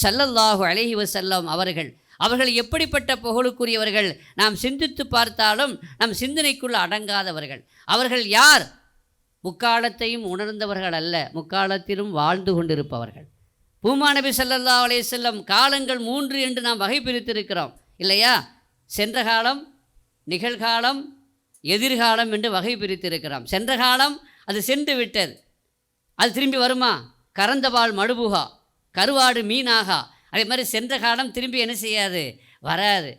ஸல்லல்லாஹு அலைஹி வஸல்லம் அவர்கள் எப்படிப்பட்ட புகழுக்குரியவர்கள்? நாம் சிந்தித்து பார்த்தாலும் நம் சிந்தனைக்குள்ள அடங்காதவர்கள். அவர்கள் யார்? முக்காலத்தையும் உணர்ந்தவர்கள் அல்ல, முக்காலத்திலும் வாழ்ந்து கொண்டிருப்பவர்கள். பூமா நபி ஸல்லல்லாஹு அலைஹி வஸல்லம் காலங்கள் 3 என்று நாம் வகை பிரித்திருக்கிறோம் இல்லையா? சென்ற காலம், நிகழ்காலம், எதிர்காலம் என்று வகை பிரித்திருக்கிறோம். சென்ற காலம் அது சென்று விட்டது, அது திரும்பி வருமா? கறந்தபால் மடுபுகா, கருவாடு மீனாகா. அதே மாதிரி சென்ற காலம் திரும்பி என்ன செய்யாது, வராது.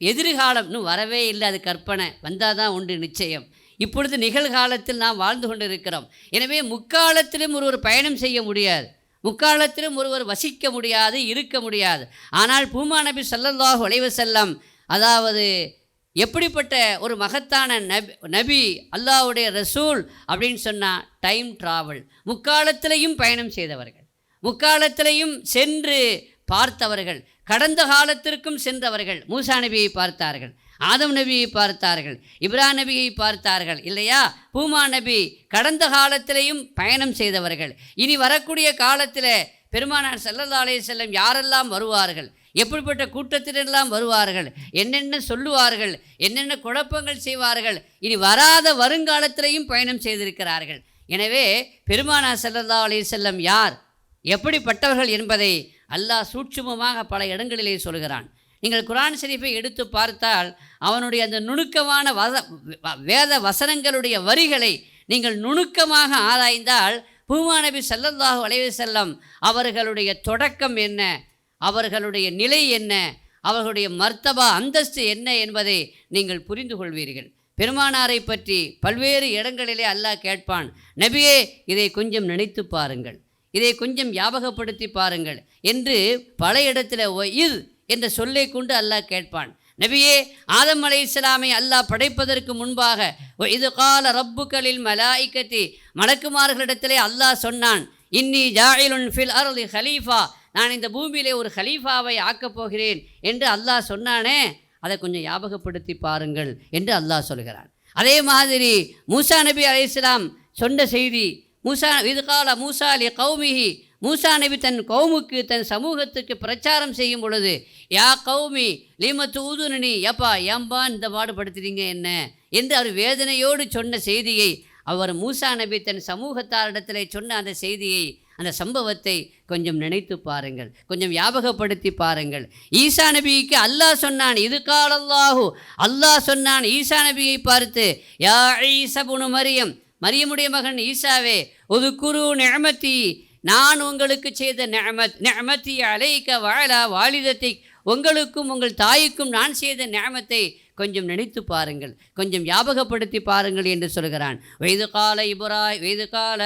எதிர்காலம் இன்னும் வரவே இல்லை, அது கற்பனை, வந்தால் தான் உண்டு நிச்சயம். இப்பொழுது நிகழ்காலத்தில் நாம் வாழ்ந்து கொண்டு இருக்கிறோம். எனவே முக்காலத்திலும் ஒருவர் பயணம் செய்ய முடியாது, முக்காலத்திலும் ஒருவர் வசிக்க முடியாது, இருக்க முடியாது. ஆனால் பூமா நபி ஸல்லல்லாஹு அலைஹி வஸல்லம் அதாவது எப்படிப்பட்ட ஒரு மகத்தான நபி, அல்லாஹ்வுடைய ரசூல் அப்படின்னு சொன்னால் டைம் ட்ராவல், முக்காலத்திலையும் பயணம் செய்தவர்கள், முக்காலத்திலையும் சென்று பார்த்தவர்கள், கடந்த காலத்திற்கும் சென்றவர்கள். மூசா நபியை பார்த்தார்கள், ஆதம் நபியை பார்த்தார்கள், இப்ராஹிம் நபியை பார்த்தார்கள் இல்லையா? பூமா நபி கடந்த காலத்திலையும் பயணம் செய்தவர்கள். இனி வரக்கூடிய காலத்தில் பெருமானார் ஸல்லல்லாஹு அலைஹி வஸல்லம் யாரெல்லாம் வருவார்கள், எப்படிப்பட்ட கூட்டத்திலெல்லாம் வருவார்கள், என்னென்ன சொல்லுவார்கள், என்னென்ன குழப்பங்கள் செய்வார்கள், இனி வராத வருங்காலத்திலையும் பயணம் செய்திருக்கிறார்கள். எனவே பெருமானார் ஸல்லல்லாஹு அலைஹி வஸல்லம் யார், எப்படிப்பட்டவர்கள் என்பதை அல்லாஹ் சூட்சுமமாக பல இடங்களிலே சொல்கிறான். நீங்கள் குர்ஆன் ஷரீஃபை எடுத்து பார்த்தால் அவனுடைய அந்த நுணுக்கமான வேத வசனங்களுடைய வரிகளை நீங்கள் நுணுக்கமாக ஆராய்ந்தால் பூமா நபி ஸல்லல்லாஹு அலைஹி வஸல்லம் அவர்களுடைய தொடக்கம் என்ன, அவர்களுடைய நிலை என்ன, அவர்களுடைய மர்த்தபா அந்தஸ்து என்ன என்பதை நீங்கள் புரிந்து கொள்வீர்கள். பெருமானாரை பற்றி பல்வேறு இடங்களிலே அல்லாஹ் கேட்பான், நபியே இதை கொஞ்சம் நினைத்து பாருங்கள், இதை கொஞ்சம் ஞாபகப்படுத்தி பாருங்கள் என்று பல இடத்துல இது என்ற சொல்லை கொண்டு அல்லாஹ் கேட்பான். நபியே, ஆதம் அலைஹிஸ்ஸலாமை அல்லாஹ் படைப்பதற்கு முன்பாக இது கால ரப்புகளில் மலாயிக்கத்தி, மலக்குமார்களிடத்திலே அல்லாஹ் சொன்னான், இன்னி ஜாயிலுன் ஃபில் அர்லி ஹலீஃபா, நான் இந்த பூமியிலே ஒரு ஹலீஃபாவை ஆக்கப் போகிறேன் என்று அல்லாஹ் சொன்னானே, அதை கொஞ்சம் ஞாபகப்படுத்தி பாருங்கள் என்று அல்லாஹ் சொல்கிறான். அதே மாதிரி மூசா நபி அலைஹிஸ்ஸலாம் சொன்ன செய்தி, இது கால மூசா லி கௌமிஹி, மூசா நபி தன் கௌமுக்கு, தன் சமூகத்துக்கு பிரச்சாரம் செய்யும் பொழுது, யா கௌமி லிமத்து ஊதுனி, எப்பா ஏம்பா இந்த பாடுபடுத்துறீங்க என்ன என்று அவர் வேதனையோடு சொன்ன செய்தியை, அவர் மூசா நபி தன் சமூகத்தாரிடத்தில் சொன்ன அந்த செய்தியை, அந்த சம்பவத்தை கொஞ்சம் நினைத்து பாருங்கள், கொஞ்சம் ஞாபகப்படுத்தி பாருங்கள். ஈசா நபிக்கு அல்லாஹ் சொன்னான், இது காலல்லாஹு, அல்லாஹ் சொன்னான் ஈசா நபியை பார்த்து, யா ஈசா இப்னு மரியம், மரியமுடைய மகன் ஈசாவே, உதுகுரு நிஅமதி, நான் உங்களுக்கு செய்த நிஅமதி அலைக வஅலா வாலிதத்திக், உங்களுக்கும் உங்கள் தாய்க்கும் நான் செய்த நிஅமத்தை கொஞ்சம் நினைத்து பாருங்கள், கொஞ்சம் ஞாபகப்படுத்தி பாருங்கள் என்று சொல்கிறான். வைது கால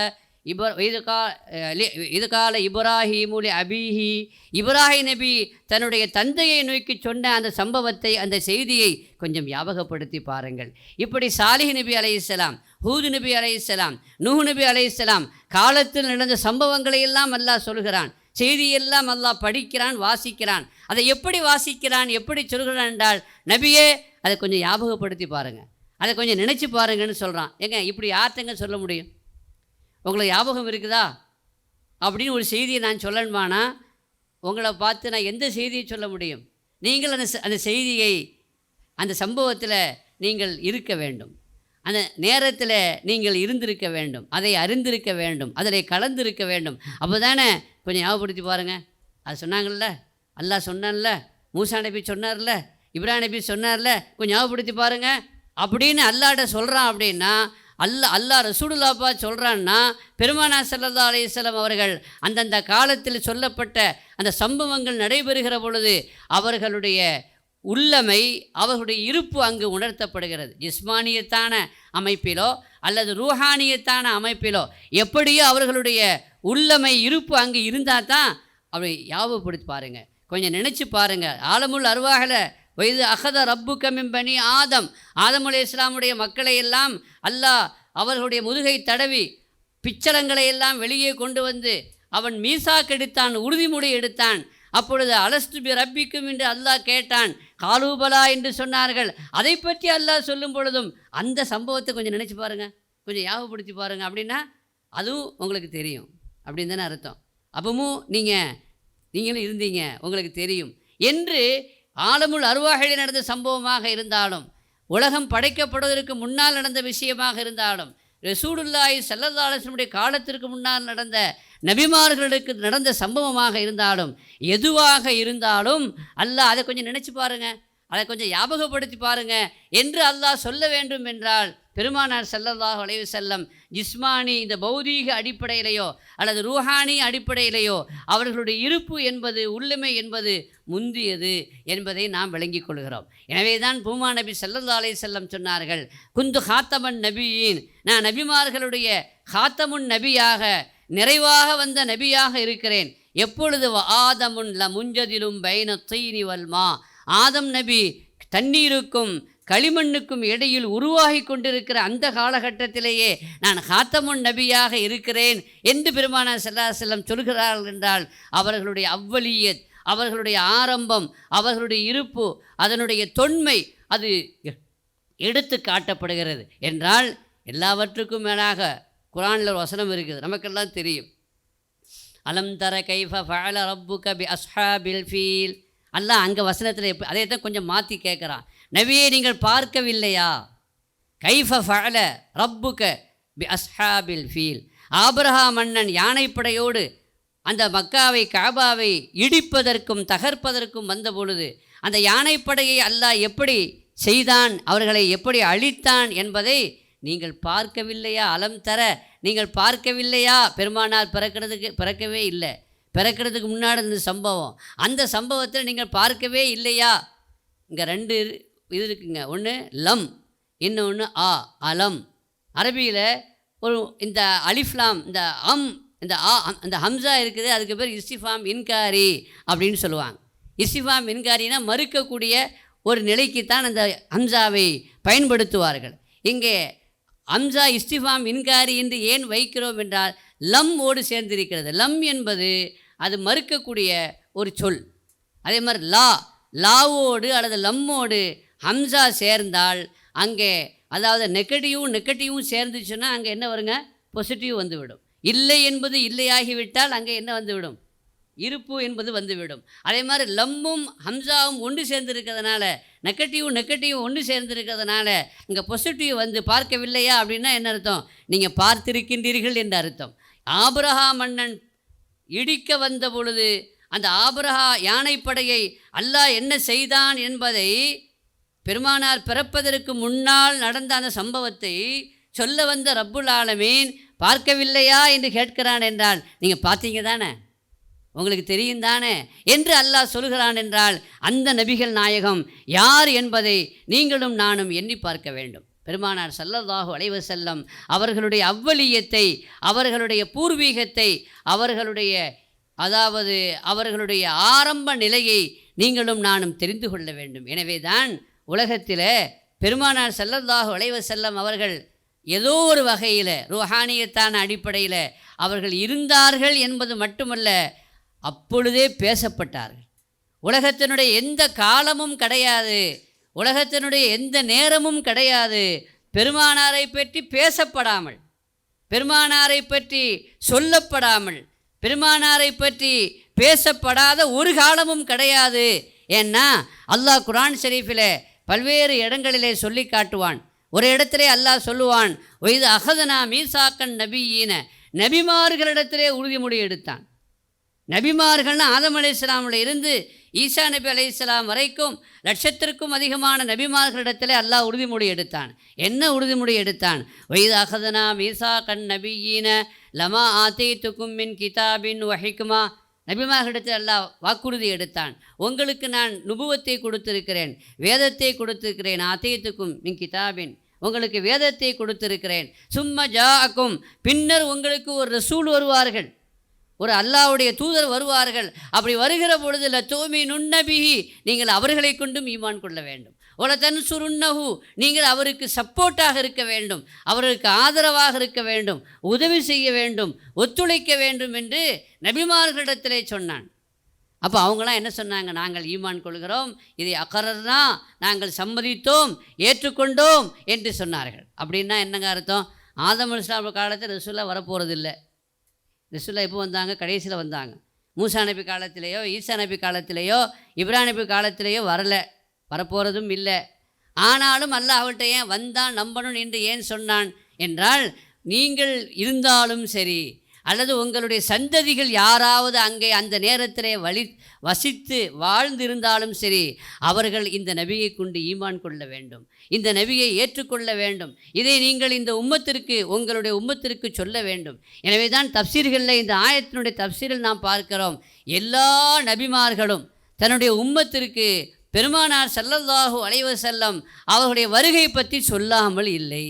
இது கால இப்ராஹிமுலி அபீஹி, இப்ராஹிம் நபி தன்னுடைய தந்தையை நோக்கி சொன்ன அந்த சம்பவத்தை, அந்த செய்தியை கொஞ்சம் ஞாபகப்படுத்தி பாருங்கள். இப்படி சாலிஹ் நபி அலைஹிஸ்ஸலாம், ஹூது நபி அலைஹிஸ்ஸலாம், நூஹ் நபி அலைஹிஸ்ஸலாம் காலத்தில் நடந்த சம்பவங்களை எல்லாம் அல்லாஹ் சொல்கிறான். செய்தியெல்லாம் அல்லாஹ் படிக்கிறான், வாசிக்கிறான். அதை எப்படி வாசிக்கிறான், எப்படி சொல்கிறான் என்றால், நபியே அதை கொஞ்சம் ஞாபகப்படுத்தி பாருங்கள், அதை கொஞ்சம் நினச்சி பாருங்கன்னு சொல்கிறான். ஏங்க இப்படி யார்த்தங்க சொல்ல முடியும்? உங்களுக்கு ஞாபகம் இருக்குதா அப்படின்னு ஒரு செய்தியை நான் சொல்லணுமானா, உங்களை பார்த்து நான் எந்த செய்தியை சொல்ல முடியும்? நீங்கள் அந்த செய்தியை, அந்த சம்பவத்தில் நீங்கள் இருக்க வேண்டும், அந்த நேரத்தில் நீங்கள் இருந்திருக்க வேண்டும், அதை அறிந்திருக்க வேண்டும், அதில் கலந்திருக்க வேண்டும். அப்போ தானே கொஞ்சம் ஞாபகப்படுத்தி பாருங்கள். அது சொன்னாங்கள்ல, அல்லாஹ் சொன்னான்ல, மூசா நபி சொன்னார்ல, இப்ராஹிம் நபி சொன்னார்ல, கொஞ்சம் ஞாபகப்படுத்தி பாருங்கள் அப்படின்னு அல்லாஹ்ட்ட சொல்கிறான். அப்படின்னா அல்லாஹ் ரசூலுல்லாஹ் சொல்கிறான்னா, பெருமானார் ஸல்லல்லாஹு அலைஹி வஸல்லம் அவர்கள் அந்தந்த காலத்தில் சொல்லப்பட்ட அந்த சம்பவங்கள் நடைபெறுகிற பொழுது அவர்களுடைய உள்ளமை, அவர்களுடைய இருப்பு அங்கு உணர்த்தப்படுகிறது. ஜிஸ்மானியத்தான அமைப்பிலோ அல்லது ரூஹானியத்தான அமைப்பிலோ எப்படியோ அவர்களுடைய உள்ளமை இருப்பு அங்கு இருந்தால் தான் அப்படி ஞாபகப்படுத்தி பாருங்கள், கொஞ்சம் நினச்சி பாருங்கள். ஆலமுல் அருவாகல வயது அகத ரப்பு கமின் பனி ஆதம் அலைஹிஸ்ஸலாமுடைய மக்களை எல்லாம் அல்லாஹ் அவர்களுடைய முதுகை தடவி பிச்சளங்களை எல்லாம் வெளியே கொண்டு வந்து அவன் மீசாக் எடுத்தான், உறுதிமொழி எடுத்தான். அப்பொழுது அலஸ்து பி ரப்பிக்கும் என்று அல்லாஹ் கேட்டான். காலூபலா என்று சொன்னார்கள். அதை பற்றி அல்லாஹ் சொல்லும் பொழுதும் அந்த சம்பவத்தை கொஞ்சம் நினச்சி பாருங்கள், கொஞ்சம் ஞாபகப்படுத்தி பாருங்கள். அப்படின்னா அதுவும் உங்களுக்கு தெரியும் அப்படின்னு தானே அர்த்தம். அப்பவும் நீங்களும் இருந்தீங்க, உங்களுக்கு தெரியும் என்று. ஆலமுல் அருவாஹில் நடந்த சம்பவமாக இருந்தாலும், உலகம் படைக்கப்படுவதற்கு முன்னால் நடந்த விஷயமாக இருந்தாலும், ரசூலுல்லாஹி ஸல்லல்லாஹு அலைஹி வஸல்லம் காலத்திற்கு முன்னால் நடந்த நபிமார்களுக்கு நடந்த சம்பவமாக இருந்தாலும், எதுவாக இருந்தாலும் அல்லாஹ் அதை கொஞ்சம் நினச்சி பாருங்கள், அதை கொஞ்சம் ஞாபகப்படுத்தி பாருங்கள் என்று அல்லாஹ் சொல்ல வேண்டும் என்றால், பெருமானார் ஸல்லல்லாஹு அலைஹி வஸல்லம் ஜிஸ்மானி இந்த பௌதீக அடிப்படையிலேயோ அல்லது ரூஹானி அடிப்படையிலேயோ அவர்களுடைய இருப்பு என்பது, உள்ளமை என்பது முந்தியது என்பதை நாம் விளங்கிக் கொள்கிறோம். எனவே தான் பூமா நபி ஸல்லல்லாஹு அலைஹி வஸல்லம் சொன்னார்கள், குந்து ஹாத்தமன் நபியின், நான் நபிமார்களுடைய ஹாத்தமுன் நபியாக, நிறைவாக வந்த நபியாக இருக்கிறேன். எப்பொழுது ஆதமுன் ல முஞ்சதிலும் பைன தீனி வல்மா, ஆதம் நபி தண்ணீருக்கும் களிமண்ணுக்கும் இடையில் உருவாகி கொண்டிருக்கிற அந்த காலகட்டத்திலேயே நான் ஹாத்தமுன் நபியாக இருக்கிறேன் என்று பெருமானார் ஸல்லல்லாஹு அலைஹி வஸல்லம் சொல்கிறார்கள் என்றால், அவர்களுடைய அவ்வலியத், அவர்களுடைய ஆரம்பம், அவர்களுடைய இருப்பு, அதனுடைய தொன்மை அது எடுத்து காட்டப்படுகிறது என்றால், எல்லாவற்றுக்கும் மேலாக குர்ஆனில் ஒரு வசனம் இருக்குது, நமக்கெல்லாம் தெரியும். அலம் தர கைஃப ஃபஅல ரப்புக பி அஸ்ஹாபில் ஃபீல். அல்லாஹ் அங்கே வசனத்தில் அதே தான் கொஞ்சம் மாற்றி கேட்குறான். நபியே நீங்கள் பார்க்கவில்லையா? கைஃப ஃபஅல ரப்புக பி அஸ்ஹாபில் ஃபீல். ஆபிரஹா மன்னன் யானைப்படையோடு அந்த மக்காவை, காபாவை இடிப்பதற்கும் தகர்ப்பதற்கும் வந்த பொழுது அந்த யானைப்படையை அல்லாஹ் எப்படி செய்தான், அவர்களை எப்படி அழித்தான் என்பதை நீங்கள் பார்க்கவில்லையா? அலம் தர, நீங்கள் பார்க்கவில்லையா? பெருமானார் பிறக்கவே இல்லை, பிறக்கிறதுக்கு முன்னாடி இந்த சம்பவம், அந்த சம்பவத்தில் நீங்கள் பார்க்கவே இல்லையா? இங்கே ரெண்டு இது இருக்குங்க, ஒன்று லம், இன்னொன்று ஆ, அலம். அரபியில் ஒரு இந்த அலிஃப்லாம், இந்த இந்த இந்த ஹம்சா இருக்குது, அதுக்கு பேர் இஸ்திஃபாம் இன்காரி அப்படின்னு சொல்லுவாங்க. இஸ்திஃபாம் இன்காரினா மறுக்கக்கூடிய ஒரு நிலைக்குத்தான் அந்த ஹம்சாவை பயன்படுத்துவார்கள். இங்கே ஹம்சா இஸ்திஃபாம் இன்காரி என்று ஏன் வைக்கிறோம் என்றால், லம் ஓடு சேர்ந்திருக்கிறது. லம் என்பது அது மறுக்கக்கூடிய ஒரு சொல். அதே மாதிரி லாவோடு அல்லது லம்மோடு ஹம்சா சேர்ந்தால் அங்கே, அதாவது நெகட்டிவும் சேர்ந்துச்சுன்னா அங்கே என்ன வருங்க? பாசிட்டிவ் வந்துவிடும். இல்லை என்பது இல்லையாகிவிட்டால் அங்கே என்ன வந்துவிடும்? இருப்பு என்பது வந்துவிடும். அதே மாதிரி லம்மும் ஹம்சாவும் ஒன்று சேர்ந்துருக்கிறதுனால, நெகட்டிவ் ஒன்று சேர்ந்துருக்கிறதுனால இங்கே பாசிட்டிவ் வந்து பார்க்கவில்லையா அப்படின்னா என்ன அர்த்தம்? நீங்கள் பார்த்திருக்கின்றீர்கள் என்ற அர்த்தம். ஆபிரஹா மன்னன் இடிக்க வந்த பொழுது அந்த ஆபிரஹா யானைப்படையை அல்லாஹ் என்ன செய்தான் என்பதை, பெருமானார் பிறப்பதற்கு முன்னால் நடந்த அந்த சம்பவத்தை சொல்ல வந்த ரப்புல் ஆலமீன் பார்க்கவில்லையா என்று கேட்கிறான் என்றால், நீங்கள் பார்த்தீங்க தானே, உங்களுக்கு தெரியும் தானே என்று அல்லாஹ் சொல்கிறான் என்றால், அந்த நபிகள் நாயகம் யார் என்பதை நீங்களும் நானும் எண்ணி பார்க்க வேண்டும். பெருமானார் ஸல்லல்லாஹு அலைஹி வஸல்லம் அவர்களுடைய அவ்வலியத்தை, அவர்களுடைய பூர்வீகத்தை, அவர்களுடைய ஆரம்ப நிலையை நீங்களும் நானும் தெரிந்து கொள்ள வேண்டும். எனவே தான் உலகத்தில் பெருமானார் ஸல்லல்லாஹு அலைஹி வஸல்லம் அவர்கள் ஏதோ ஒரு வகையில் ரூஹானியத்தான அடிப்படையில் அவர்கள் இருந்தார்கள் என்பது மட்டுமல்ல, அப்பொழுதே பேசப்பட்டார்கள். உலகத்தினுடைய எந்த காலமும் கிடையாது, உலகத்தினுடைய எந்த நேரமும் கிடையாது பெருமானாரை பற்றி பேசப்படாமல், பெருமானாரை பற்றி சொல்லப்படாமல், பெருமானாரை பற்றி பேசப்படாத ஒரு காலமும் கிடையாது. ஏன்னா அல்லாஹ் குர்ஆன் ஷரீஃபில் பல்வேறு இடங்களிலே சொல்லி காட்டுவான். ஒரு இடத்திலே அல்லாஹ் சொல்லுவான், ஒய்து அகதனா மீசாக்கன் நபியீன, நபிமார்களிடத்திலே உறுதிமொழி எடுத்தான். நபிமார்கள்னு ஆதம் அலைஹிஸ்ஸலாமில் இருந்து ஈசா நபி அலைஹிஸ்ஸலாம் வரைக்கும் லட்சத்திற்கும் அதிகமான நபிமார்களிடத்திலே அல்லாஹ் உறுதிமொழி எடுத்தான். என்ன உறுதிமொழி எடுத்தான்? ஒய்து அகதனா மீசாக்கன் நபியீன லமா ஆத்தைத்துக்கும் மின் கிதாபின் வஹிக்மா. நபிமார்களிடத்தில் அல்லாஹ் வாக்குறுதி எடுத்தான். உங்களுக்கு நான் நுபுவத்தை கொடுத்திருக்கிறேன், வேதத்தை கொடுத்திருக்கிறேன். ஆத்தைத்துக்கும் மின் கிதாபின், உங்களுக்கு வேதத்தை கொடுத்திருக்கிறேன். சும்ம ஜாஅக்கும், பின்னர் உங்களுக்கு ஒரு ரசூல் வருவார்கள், ஒரு அல்லாஹ்வுடைய தூதர் வருவார்கள். அப்படி வருகிற பொழுது லதூமினுன் நபிஹி, நீங்கள் அவர்களை கொண்டும் ஈமான் கொள்ள வேண்டும். ஒல தன்சுருன்னஹு, நீங்கள் அவருக்கு சப்போர்ட்டாக இருக்க வேண்டும், அவருக்கு ஆதரவாக இருக்க வேண்டும், உதவி செய்ய வேண்டும், ஒத்துழைக்க வேண்டும் என்று நபிமார்களிடத்திலே சொன்னான். அப்போ அவங்களாம் என்ன சொன்னாங்க? நாங்கள் ஈமான் கொள்கிறோம், இதை அகரர்னா, நாங்கள் சம்மதித்தோம், ஏற்றுக்கொண்டோம் என்று சொன்னார்கள். அப்படின்னா என்னங்க அர்த்தம்? ஆதம் அலைஹிஸ்ஸலாம் காலத்தில் ரசூலா வரப்போகிறதில்லை. ரசூலா எப்போ வந்தாங்க? கடைசியில் வந்தாங்க. மூசா நபி காலத்திலேயோ, ஈசா நபி காலத்திலேயோ, இப்ராஹிம் நபி காலத்திலேயோ வரலை, வரப்போகிறதும் இல்லை. ஆனாலும் அல்லாஹ் அவள்கிட்ட ஏன் வந்தான் நம்பணும் என்று ஏன் சொன்னான் என்றால், நீங்கள் இருந்தாலும் சரி அல்லது உங்களுடைய சந்ததிகள் யாராவது அங்கே அந்த நேரத்திலே வசித்து வாழ்ந்திருந்தாலும் சரி, அவர்கள் இந்த நபியை கொண்டு ஈமான் கொள்ள வேண்டும், இந்த நபியை ஏற்றுக்கொள்ள வேண்டும். இதை நீங்கள் இந்த உம்மத்திற்கு, உங்களுடைய உம்மத்திற்கு சொல்ல வேண்டும். எனவே தான் தப்சீர்களில், இந்த ஆயத்தினுடைய தப்சீரில் நாம் பார்க்கிறோம், எல்லா நபிமார்களும் தன்னுடைய உம்மத்திற்கு பெருமானார் ஸல்லல்லாஹு அலைஹி வஸல்லம் அவர்களுடைய வருகை பற்றி சொல்லாமல் இல்லை.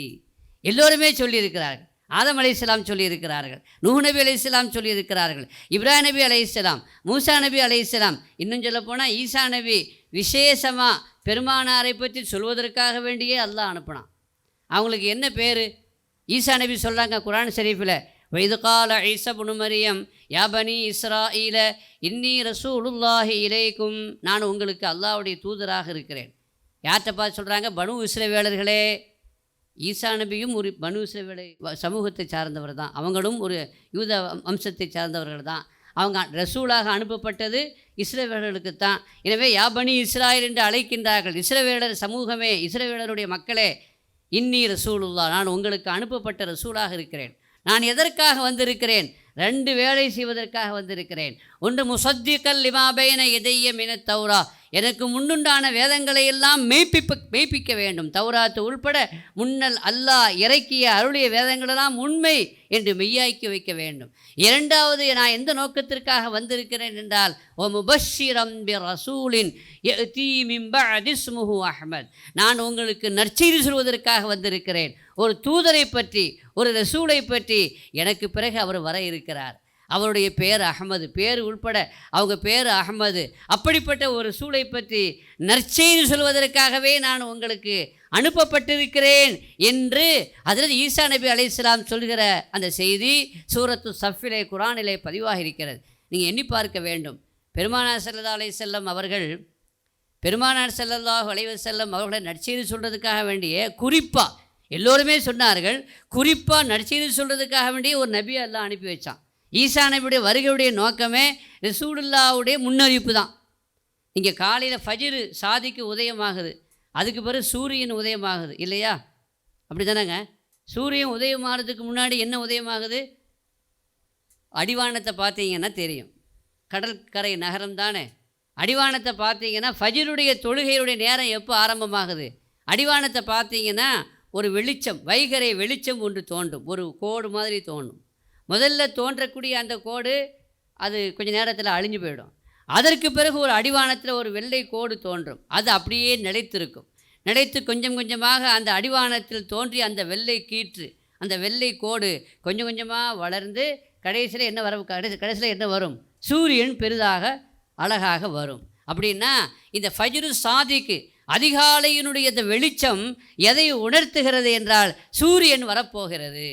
எல்லோருமே சொல்லியிருக்கிறார்கள். ஆதம் அலைஹிஸ்ஸலாம் சொல்லியிருக்கிறார்கள், நூஹ் நபி அலைஹிஸ்ஸலாம் சொல்லியிருக்கிறார்கள், இப்ராஹிம் நபி அலைஹிஸ்ஸலாம், மூசா நபி அலைஹிஸ்ஸலாம், இன்னும் சொல்லப்போனால் ஈசா நபி விசேஷமாக பெருமானாரை பற்றி சொல்வதற்காக வேண்டியே அல்லாஹ் அனுப்பினான். அவங்களுக்கு என்ன பேர்? ஈசா நபி சொல்கிறாங்க குர்ஆன் ஷரீஃபில், வைது கால ஈஸா இப்னு மரியம் யா பனி இஸ்ராஈல இன்னி ரசூலுல்லாஹி இலைக்கும், நான் உங்களுக்கு அல்லாஹ்வுடைய தூதராக இருக்கிறேன். யார்கிட்ட பார்த்து சொல்கிறாங்க? பனு இஸ்ரவேலர்களே. ஈசா நபியும் ஒரு பனு இஸ்ரவேலை சமூகத்தை சார்ந்தவர் தான், அவங்களும் ஒரு யூத வம்சத்தை சார்ந்தவர்கள் தான். அவங்க ரசூலாக அனுப்பப்பட்டது இஸ்ரவேலர்களுக்கு தான். எனவே யா பனி இஸ்ராயில் என்று அழைக்கின்றார்கள். இஸ்ரவேலர் சமூகமே, இஸ்ரவேலருடைய மக்களே, இன்னி ரசூலுல்லா, நான் உங்களுக்கு அனுப்பப்பட்ட ரசூலாக இருக்கிறேன். நான் எதற்காக வந்திருக்கிறேன்? 2 வேலை செய்வதற்காக வந்திருக்கிறேன். ஒன்று முசத்திகல் லிமா பைன யதைய மினத் தௌரா, எனக்கு முன்னுண்டான வேதங்களை எல்லாம் மெய்ப்பிக்க வேண்டும். தௌராத்து உள்பட முன்னல் அல்லாஹ் இறக்கிய அருளிய வேதங்களெல்லாம் உண்மை என்று மெய்யாக்கி வைக்க வேண்டும். 2வது, நான் எந்த நோக்கத்திற்காக வந்திருக்கிறேன் என்றால், ஓ முபஷ்ஷிரம் பி ரசூலின் யஅதி மின் பஅதி இஸ்முஹு அஹ்மத், நான் உங்களுக்கு நற்செய்தி சொல்வதற்காக வந்திருக்கிறேன். ஒரு தூதரை பற்றி, ஒரு ரசூலை பற்றி, எனக்கு பிறகு அவர் வர இருக்கிறார், அவருடைய பேர் அஹ்மது, பேர் உள்பட அவங்க பேர் அஹ்மது. அப்படிப்பட்ட ஒரு ரசூலை பற்றி நற்செய்தி சொல்வதற்காகவே நான் உங்களுக்கு அனுப்பப்பட்டிருக்கிறேன் என்று ஹஜ்ரத் ஈசா நபி அலைஹிஸ்ஸலாம் சொல்கிற அந்த செய்தி சூரத்து ஸஃப்பிலே குர்ஆனிலே பதிவாக இருக்கிறது. நீங்கள் எண்ணி பார்க்க வேண்டும். பெருமானார் ஸல்லல்லாஹு அலைஹி வஸல்லம் அவர்கள், பெருமானார் ஸல்லல்லாஹு அலைஹி வஸல்லம் அவர்களை நற்செய்தி சொல்கிறதுக்காக வேண்டிய, குறிப்பாக எல்லோருமே சொன்னார்கள், குறிப்பாக நற்செய்தி சொல்கிறதுக்காக வேண்டிய ஒரு நபியை அல்லாஹ் அனுப்பி வச்சான். ஈசா நபியுடைய வருகையுடைய நோக்கமே ரசூலுல்லாஹ்வுடைய முன்னறிவிப்பு தான். இங்கே காலையில் ஃபஜ்ரு சாதிக்கு உதயமாகுது, அதுக்கு பிறகு சூரியன் உதயமாகுது இல்லையா? அப்படி தானேங்க? சூரியன் உதயமாகிறதுக்கு முன்னாடி என்ன உதயமாகுது? அடிவானத்தை பார்த்தீங்கன்னா தெரியும், கடற்கரை நகரம் தானே. அடிவானத்தை பார்த்தீங்கன்னா ஃபஜ்ருடைய தொழுகையுடைய நேரம் எப்போ ஆரம்பமாகுது? அடிவானத்தை பார்த்தீங்கன்னா ஒரு வெளிச்சம், வைகரை வெளிச்சம் ஒன்று தோன்றும், ஒரு கோடு மாதிரி தோன்றும். முதல்ல தோன்றக்கூடிய அந்த கோடு அது கொஞ்சம் நேரத்தில் அழிஞ்சு போயிடும். அதற்கு பிறகு ஒரு அடிவானத்தில் ஒரு வெள்ளை கோடு தோன்றும், அது அப்படியே நிலைத்திருக்கும். நிலைத்து கொஞ்சம் கொஞ்சமாக அந்த அடிவானத்தில் தோன்றி அந்த வெள்ளை கீற்று, அந்த வெள்ளை கோடு கொஞ்சம் கொஞ்சமாக வளர்ந்து கடைசியில் என்ன வரும்? கடைசியில் என்ன வரும்? சூரியன் பெரிதாக அழகாக வரும். அப்படின்னா இந்த ஃபஜ்ரு சாதிக்கு அதிகாலையினுடைய இந்த வெளிச்சம் எதை உணர்த்துகிறது என்றால் சூரியன் வரப்போகிறது,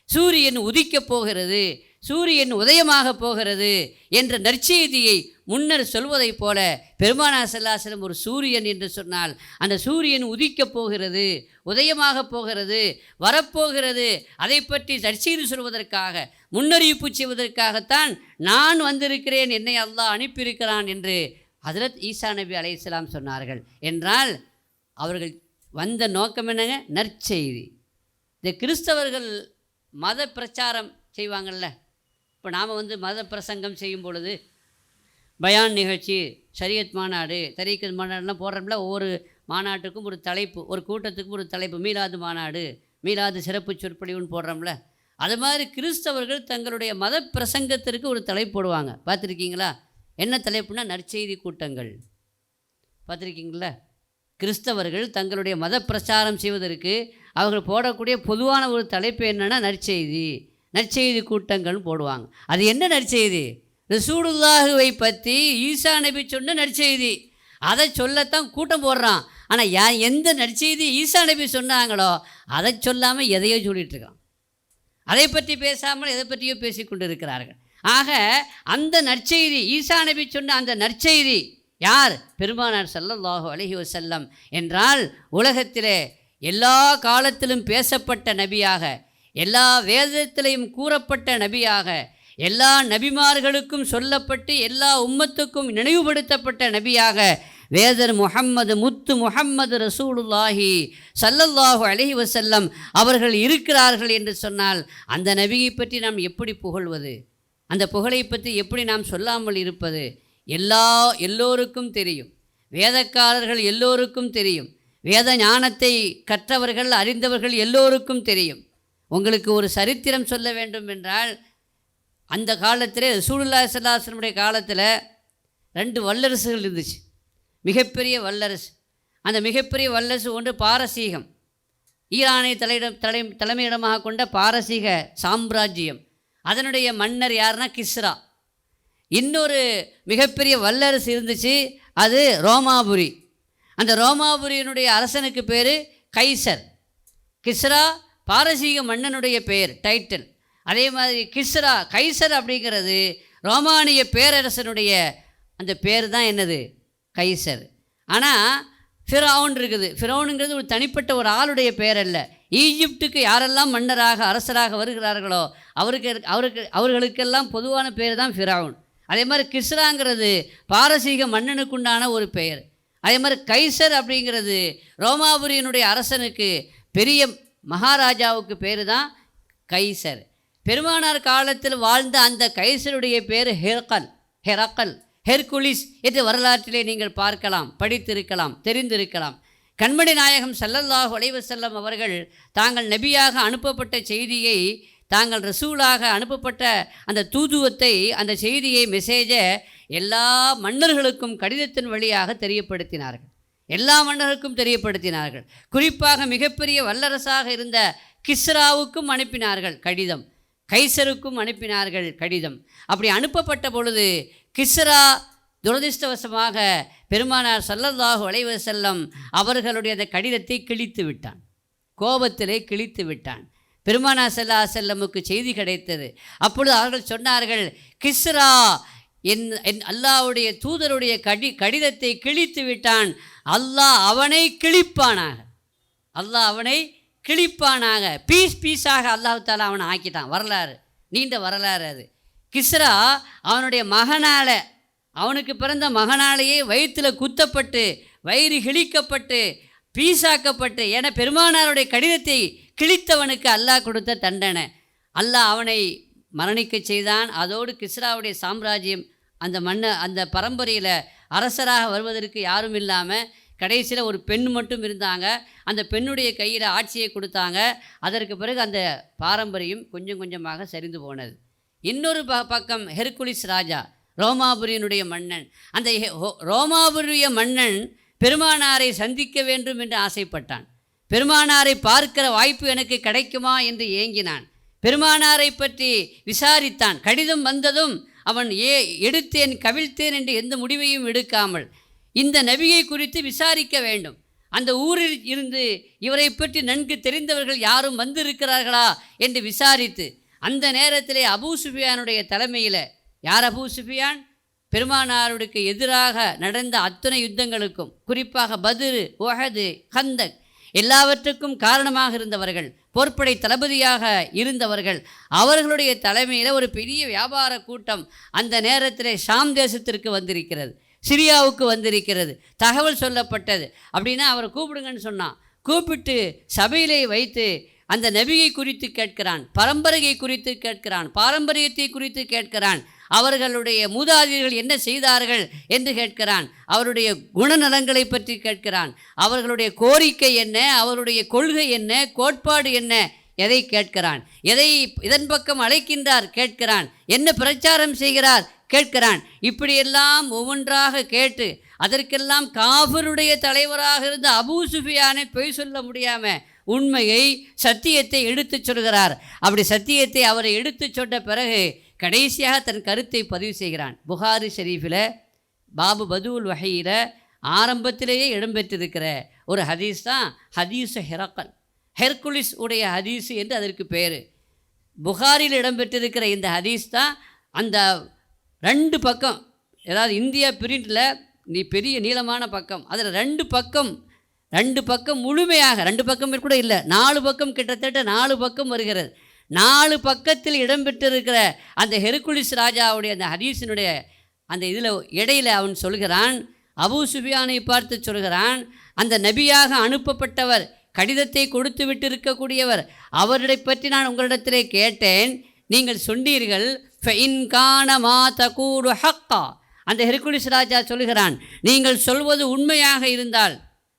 சூரியன் உதிக்கப் போகிறது, சூரியன் உதயமாக போகிறது என்ற நற்செய்தியை முன்னர் சொல்வதைப் போல பெருமானார் ஸல்லல்லாஹு அலைஹி வஸல்லம் ஒரு சூரியன் என்று சொன்னால் அந்த சூரியன் உதிக்கப் போகிறது, உதயமாக போகிறது, வரப்போகிறது, அதை பற்றி நற்செய்தி சொல்வதற்காக, முன்னறிவிப்பு செய்வதற்காகத்தான் நான் வந்திருக்கிறேன், என்னை அல்லாஹ் அனுப்பியிருக்கிறான் என்று ஹஜ்ரத் ஈசா நபி அலைஹிஸ்ஸலாம் சொன்னார்கள். என்றால் அவர்கள் வந்த நோக்கம் என்னங்க? நற்செய்தி. இந்த கிறிஸ்தவர்கள் மத பிரச்சாரம் செய்வாங்கள்ல, இப்போ நாம் மத பிரசங்கம் செய்யும் பொழுது பயான் நிகழ்ச்சி, ஷரியத் மாநாடு, தரீக்கத் மாநாடுலாம் போடுறோம்ல. ஒவ்வொரு மாநாட்டுக்கும் ஒரு தலைப்பு, ஒரு கூட்டத்துக்கும் ஒரு தலைப்பு. மீலாது மாநாடு, மீலாது சிறப்பு சொற்பொழிவுன்னு போடுறோம்ல. அது மாதிரி கிறிஸ்தவர்கள் தங்களுடைய மத பிரசங்கத்திற்கு ஒரு தலைப்பு போடுவாங்க. பார்த்துருக்கீங்களா? என்ன தலைப்புனா நற்செய்தி கூட்டங்கள். பார்த்துருக்கீங்களா? கிறிஸ்தவர்கள் தங்களுடைய மத பிரச்சாரம் செய்வதற்கு அவர்கள் போடக்கூடிய பொதுவான ஒரு தலைப்பு என்னென்னா நற்செய்தி, நற்செய்தி கூட்டங்கள்னு போடுவாங்க. அது என்ன நற்செய்தி? ரசூலுல்லாஹுவை பற்றி ஈசா நபி சொன்ன நற்செய்தி. அதை சொல்லத்தான் கூட்டம் போடுறான். ஆனால் எந்த நற்செய்தி ஈசா நபி சொன்னாங்களோ அதை சொல்லாமல் எதையோ சொல்லிகிட்ருக்கான். அதை பற்றி பேசாமல் எதை பற்றியோ பேசி கொண்டு இருக்கிறார்கள். ஆக அந்த நற்செய்தி, ஈசா நபி சொன்ன அந்த நற்செய்தி யார்? பெருமானார் ஸல்லல்லாஹு அலைஹி வஸல்லம் என்றால் உலகத்திலே எல்லா காலத்திலும் பேசப்பட்ட நபியாக, எல்லா வேதத்திலையும் கூறப்பட்ட நபியாக, எல்லா நபிமார்களுக்கும் சொல்லப்பட்டு எல்லா உம்மத்துக்கும் நினைவுபடுத்தப்பட்ட நபியாக வேதர் முஹம்மது, முத்து முஹம்மது ரசூலுல்லாஹி ஸல்லல்லாஹு அலைஹி வஸல்லம் அவர்கள் இருக்கிறார்கள் என்று சொன்னால் அந்த நபியை பற்றி நாம் எப்படி புகழ்வது? அந்த புகழை பற்றி எப்படி நாம் சொல்லாமல் இருப்பது? எல்லோருக்கும் தெரியும், வேதக்காரர்கள் எல்லோருக்கும் தெரியும், வேத ஞானத்தை கற்றவர்கள் அறிந்தவர்கள் எல்லோருக்கும் தெரியும். உங்களுக்கு ஒரு சரித்திரம் சொல்ல வேண்டும் என்றால், அந்த காலத்தில் ரசூலுல்லாஹி ஸல்லல்லாஹு அலைஹி வஸல்லம் காலத்தில் 2 வல்லரசுகள் இருந்துச்சு, மிகப்பெரிய வல்லரசு. அந்த மிகப்பெரிய வல்லரசு ஒன்று பாரசீகம், ஈரானை தலைமையிடமாக கொண்ட பாரசீக சாம்ராஜ்யம். அதனுடைய மன்னர் யாருன்னா கிஸ்ரா. இன்னொரு மிகப்பெரிய வல்லரசு இருந்துச்சு, அது ரோமாபுரி. அந்த ரோமாபுரியினுடைய அரசனுக்கு பேர் கைசர். கிஸ்ரா பாரசீக மன்னனுடைய பெயர், டைட்டில். அதே மாதிரி கிஸ்ரா, கைசர் அப்படிங்கிறது ரோமானிய பேரரசனுடைய அந்த பேர் தான் என்னது? கைசர். ஆனால் ஃபிரௌன் இருக்குது. ஃபிரௌனுங்கிறது ஒரு தனிப்பட்ட ஒரு ஆளுடைய பெயர் அல்ல. ஈஜிப்டுக்கு யாரெல்லாம் மன்னராக அரசராக வருகிறார்களோ அவர்களுக்கெல்லாம் பொதுவான பேர் தான் ஃபிரௌன். அதே மாதிரி கிஸ்ராங்கிறது பாரசீக மன்னனுக்குண்டான ஒரு பெயர். அதே மாதிரி கைசர் அப்படிங்கிறது ரோமாபுரியினுடைய அரசனுக்கு, பெரிய மகாராஜாவுக்கு பேர் தான் கைசர். பெருமானார் காலத்தில் வாழ்ந்த அந்த கைசருடைய பேர் ஹெரக்கல், ஹெர்குலிஸ் என்று வரலாற்றிலே நீங்கள் பார்க்கலாம், படித்திருக்கலாம், தெரிந்திருக்கலாம். கண்மணி நாயகம் ஸல்லல்லாஹு அலைஹி வஸல்லம் அவர்கள் தாங்கள் நபியாக அனுப்பப்பட்ட செய்தியை, தாங்கள் ரசூலாக அனுப்பப்பட்ட அந்த தூதுவத்தை, அந்த செய்தியை, மெசேஜை எல்லா மன்னர்களுக்கும் கடிதத்தின் வழியாக தெரியப்படுத்தினார்கள். எல்லா மன்னர்களுக்கும் தெரியப்படுத்தினார்கள். குறிப்பாக மிகப்பெரிய வல்லரசாக இருந்த கிஸ்ராவுக்கும் அனுப்பினார்கள் கடிதம், கைசருக்கும் அனுப்பினார்கள் கடிதம். அப்படி அனுப்பப்பட்ட பொழுது கிஸ்ரா துரதிர்ஷ்டவசமாக பெருமானார் ஸல்லல்லாஹு அலைஹி வஸல்லம் அவர்களுடைய அந்த கடிதத்தை கிழித்து விட்டான், கோபத்திலே கிழித்து விட்டான். பெருமானார் ஸல்லல்லாஹு அலைஹி வஸல்லமுக்கு செய்தி கிடைத்தது. அப்பொழுது அவர்கள் சொன்னார்கள், கிஸ்ரா என் அல்லாஹ்வுடைய தூதருடைய கடிதத்தை கிழித்து விட்டான், அல்லாஹ் அவனை கிழிப்பானாக, அல்லாஹ் அவனை கிழிப்பானாக. பீஸாக அல்லாஹ் தஆலா அவனை ஆக்கிட்டான். வரலாறு, நீண்ட வரலாறு அது. கிஸ்ரா அவனுடைய மகனால், அவனுக்கு பிறந்த மகனாலேயே வயிற்றில் குத்தப்பட்டு, வயிறு கிழிக்கப்பட்டு, பீஸாக்கப்பட்டு, என பெருமானாருடைய கடிதத்தை கிழித்தவனுக்கு அல்லாஹ் கொடுத்த தண்டனை. அல்லாஹ் அவனை மரணிக்க செய்தான். அதோடு கிஸ்ராவுடைய சாம்ராஜ்யம், அந்த பரம்பரையில் அரசராக வருவதற்கு யாரும் இல்லாமல் கடைசியில் ஒரு பெண் மட்டும் இருந்தாங்க. அந்த பெண்ணுடைய கையில் ஆட்சியை கொடுத்தாங்க. அதற்கு பிறகு அந்த பாரம்பரியம் கொஞ்சம் கொஞ்சமாக சரிந்து போனது. இன்னொரு பக்கம் ஹெர்குலிஸ் ராஜா, ரோமாபுரியினுடைய மன்னன். அந்த ரோமாபுரிய மன்னன் பெருமானாரை சந்திக்க வேண்டும் என்று ஆசைப்பட்டான். பெருமானாரை பார்க்கிற வாய்ப்பு எனக்கு கிடைக்குமா என்று ஏங்கினான். பெருமானாரை பற்றி விசாரித்தான். கடிதம் வந்ததும் அவன் எடுத்தேன் கவிழ்த்தேன் என்று எந்த முடிவையும் எடுக்காமல் இந்த நபியை குறித்து விசாரிக்க வேண்டும். அந்த ஊரில் இருந்து இவரை பற்றி நன்கு தெரிந்தவர்கள் யாரும் வந்திருக்கிறார்களா என்று விசாரித்து, அந்த நேரத்திலே அபூ சுஃபியானுடைய தலைமையில், யார் அபூ சுஃபியான்? பெருமானாருக்கு எதிராக நடந்த அத்தனை யுத்தங்களுக்கும், குறிப்பாக பத்ரு, உஹது, கந்தக் எல்லாவற்றுக்கும் காரணமாக இருந்தவர்கள், போர்ப்படை தளபதியாக இருந்தவர்கள். அவர்களுடைய தலைமையில் ஒரு பெரிய வியாபார கூட்டம் அந்த நேரத்தில் ஷாம் தேசத்திற்கு வந்திருக்கிறது, சிரியாவுக்கு வந்திருக்கிறது. தகவல் சொல்லப்பட்டது. அப்படின்னா அவரை கூப்பிடுங்கன்னு சொன்னான். கூப்பிட்டு சபையிலே வைத்து அந்த நபியை குறித்து கேட்கிறான், பரம்பரையை குறித்து கேட்கிறான், பாரம்பரியத்தை குறித்து கேட்கிறான், அவர்களுடைய மூதாதையர்கள் என்ன செய்தார்கள் என்று கேட்கிறான், அவருடைய குணநலங்களை பற்றி கேட்கிறான், அவர்களுடைய கோரிக்கை என்ன, அவருடைய கொள்கை என்ன, கோட்பாடு என்ன, எதை கேட்கிறான், எதை இதன் பக்கம் அழைக்கின்றார் கேட்கிறான், என்ன பிரச்சாரம் செய்கிறார் கேட்கிறான். இப்படியெல்லாம் ஒவ்வொன்றாக கேட்டு அதற்கெல்லாம் காஃபிருடைய தலைவராக இருந்த அபூ சுஃபியானை பொய் சொல்ல முடியாமல் உண்மையை சத்தியத்தை எடுத்து சொல்கிறார். அப்படி சத்தியத்தை அவரை எடுத்து சொன்ன பிறகு கடைசியாக தன் கருத்தை பதிவு செய்கிறான். புகாரி ஷரீஃபில் பாபு பதுல் வஹீயில் ஆரம்பத்திலேயே இடம்பெற்றிருக்கிற ஒரு ஹதீஸ் தான் ஹதீஸு ஹெர்குலிஸ் உடைய ஹதீஸு என்று அதற்கு பேர். புகாரியில் இடம்பெற்றிருக்கிற இந்த ஹதீஸ் தான் அந்த 2 பக்கம், ஏதாவது இந்தியா பிரிண்டில் பெரிய நீளமான பக்கம், அதில் 2 பக்கம் முழுமையாக, 2 பக்கம் கூட இல்லை, 4 பக்கம், கிட்டத்தட்ட 4 பக்கம் வருகிறது. 4 பக்கத்தில் இடம்பெற்றிருக்கிற அந்த ஹெர்குலிஸ் ராஜாவுடைய அந்த ஹதீஸினுடைய அந்த இதில் இடையில் அவன் சொல்கிறான், அபூ சுஃபியானை பார்த்து சொல்கிறான், அந்த நபியாக அனுப்பப்பட்டவர், கடிதத்தை கொடுத்து விட்டு இருக்கக்கூடியவர், அவரை பற்றி நான் உங்களிடத்திலே கேட்டேன், நீங்கள் சொன்னீர்கள் அந்த ஹெர்குலிஸ் ராஜா சொல்கிறான், நீங்கள் சொல்வது உண்மையாக இருந்தால்,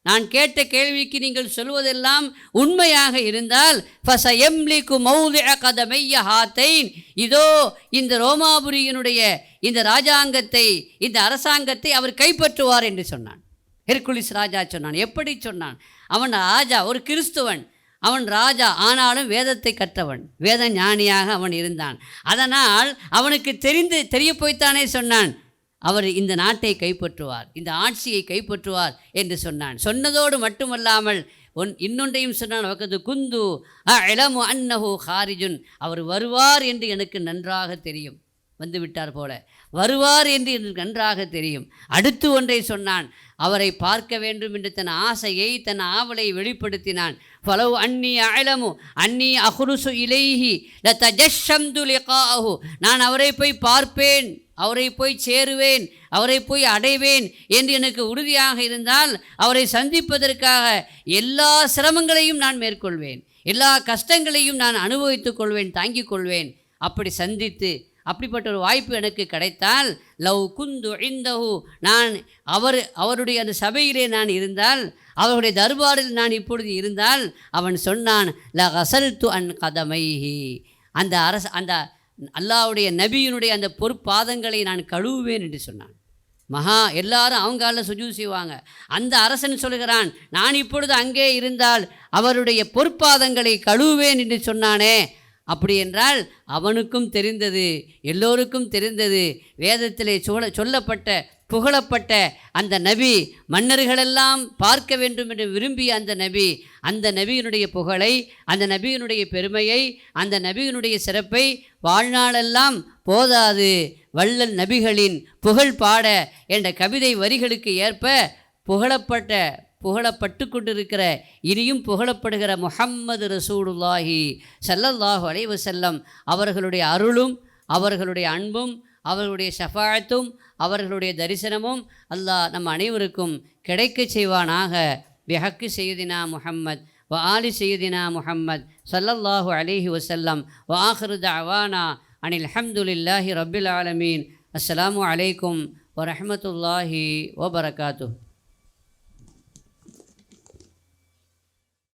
நான் கேட்ட கேள்விக்கு நீங்கள் சொல்வதெல்லாம் உண்மையாக இருந்தால், இதோ இந்த ரோமாபுரியினுடைய இந்த ராஜாங்கத்தை, இந்த அரசாங்கத்தை அவர் கைப்பற்றுவார் என்று சொன்னான். ஹெர்குலிஸ் ராஜா சொன்னான். எப்படி சொன்னான்? அவன் ராஜா, ஒரு கிறிஸ்துவன், அவன் ராஜா, ஆனாலும் வேதத்தை கற்றவன், வேத ஞானியாக அவன் இருந்தான். அதனால் அவனுக்கு தெரிய போய்த்தானே சொன்னான், அவர் இந்த நாட்டை கைப்பற்றுவார், இந்த ஆட்சியை கைப்பற்றுவார் என்று சொன்னான். சொன்னதோடு மட்டுமல்லாமல் இன்னொன்றையும் சொன்னான், வகது குந்து இளமு அன்னஹு ஹாரிஜுன், அவர் வருவார் என்று எனக்கு நன்றாக தெரியும், வந்துவிட்டார் போல வருவார் என்று எனக்கு நன்றாக தெரியும். அடுத்து ஒன்றை சொன்னான், அவரை பார்க்க வேண்டும் என்று தன் ஆசையை, தன் ஆவலை வெளிப்படுத்தினான். ஃபலவ் அன்னி அலமு அன்னி அஹ்ருசு இலைஹி லதஜஷம்து லிகாஹு, நான் அவரை போய் பார்ப்பேன், அவரை போய் சேருவேன், அவரை போய் அடைவேன் என்று எனக்கு உறுதியாக இருந்தால், அவரை சந்திப்பதற்காக எல்லா சிரமங்களையும் நான் மேற்கொள்வேன், எல்லா கஷ்டங்களையும் நான் அனுபவித்துக் கொள்வேன், தாங்கிக் கொள்வேன். அப்படி சந்தித்து அப்படிப்பட்ட ஒரு வாய்ப்பு எனக்கு கிடைத்தால், லவ் குந்து இந்தஹு, நான் அவருடைய அந்த சபையிலே நான் இருந்தால், அவருடைய தர்பாரில் நான் இப்பொழுது இருந்தால், அவன் சொன்னான், ல கசல்து அன் கதமைஹி, அந்த அல்லாஹ்வுடைய நபியினுடைய அந்த பொற்பாதங்களை நான் கழுவுவேன் என்று சொன்னான். எல்லாரும் அவங்க காலில் சுஜூத் செய்வாங்க. அந்த அரசன் சொல்கிறான், நான் இப்பொழுது அங்கே இருந்தால் அவருடைய பொற்பாதங்களை கழுவுவேன் என்று சொன்னானே. அப்படி என்றால் அவனுக்கும் தெரிந்தது, எல்லோருக்கும் தெரிந்தது, வேதத்திலே சொல்லப்பட்ட புகழப்பட்ட அந்த நபி, மன்னர்களெல்லாம் பார்க்க வேண்டும் என்று விரும்பிய அந்த நபியினுடைய புகழை, அந்த நபியினுடைய பெருமையை, அந்த நபியினுடைய சிறப்பை வாழ்நாளெல்லாம் போதாது, வள்ளல் நபிகளின் புகழ் பாட என்ற கவிதை வரிகளுக்கு ஏற்ப புகழப்பட்டு கொண்டிருக்கிற, இனியும் புகழப்படுகிற முஹம்மது ரசூலுல்லாஹி ஸல்லல்லாஹு அலைஹி வஸல்லம் அவர்களுடைய அருளும், அவர்களுடைய அன்பும், அவர்களுடைய ஷஃபாஅத்தும், அவர்களுடைய தரிசனமும் அல்லாஹ் நம் அனைவருக்கும் கிடைக்க செய்வானாக. பிஹக்கி சய்யிதினா முஹம்மத் வ ஆலி சய்யிதினா முஹம்மத் ஸல்லல்லாஹு அலைஹி வஸல்லம். வ ஆகிரு தஅவானா அனில் ஹம்துலில்லாஹி ரப்பில் ஆலமீன். அஸ்ஸலாமு அலைக்கும் வ ரஹ்மத்துல்லாஹி வ பரகாத்துஹு.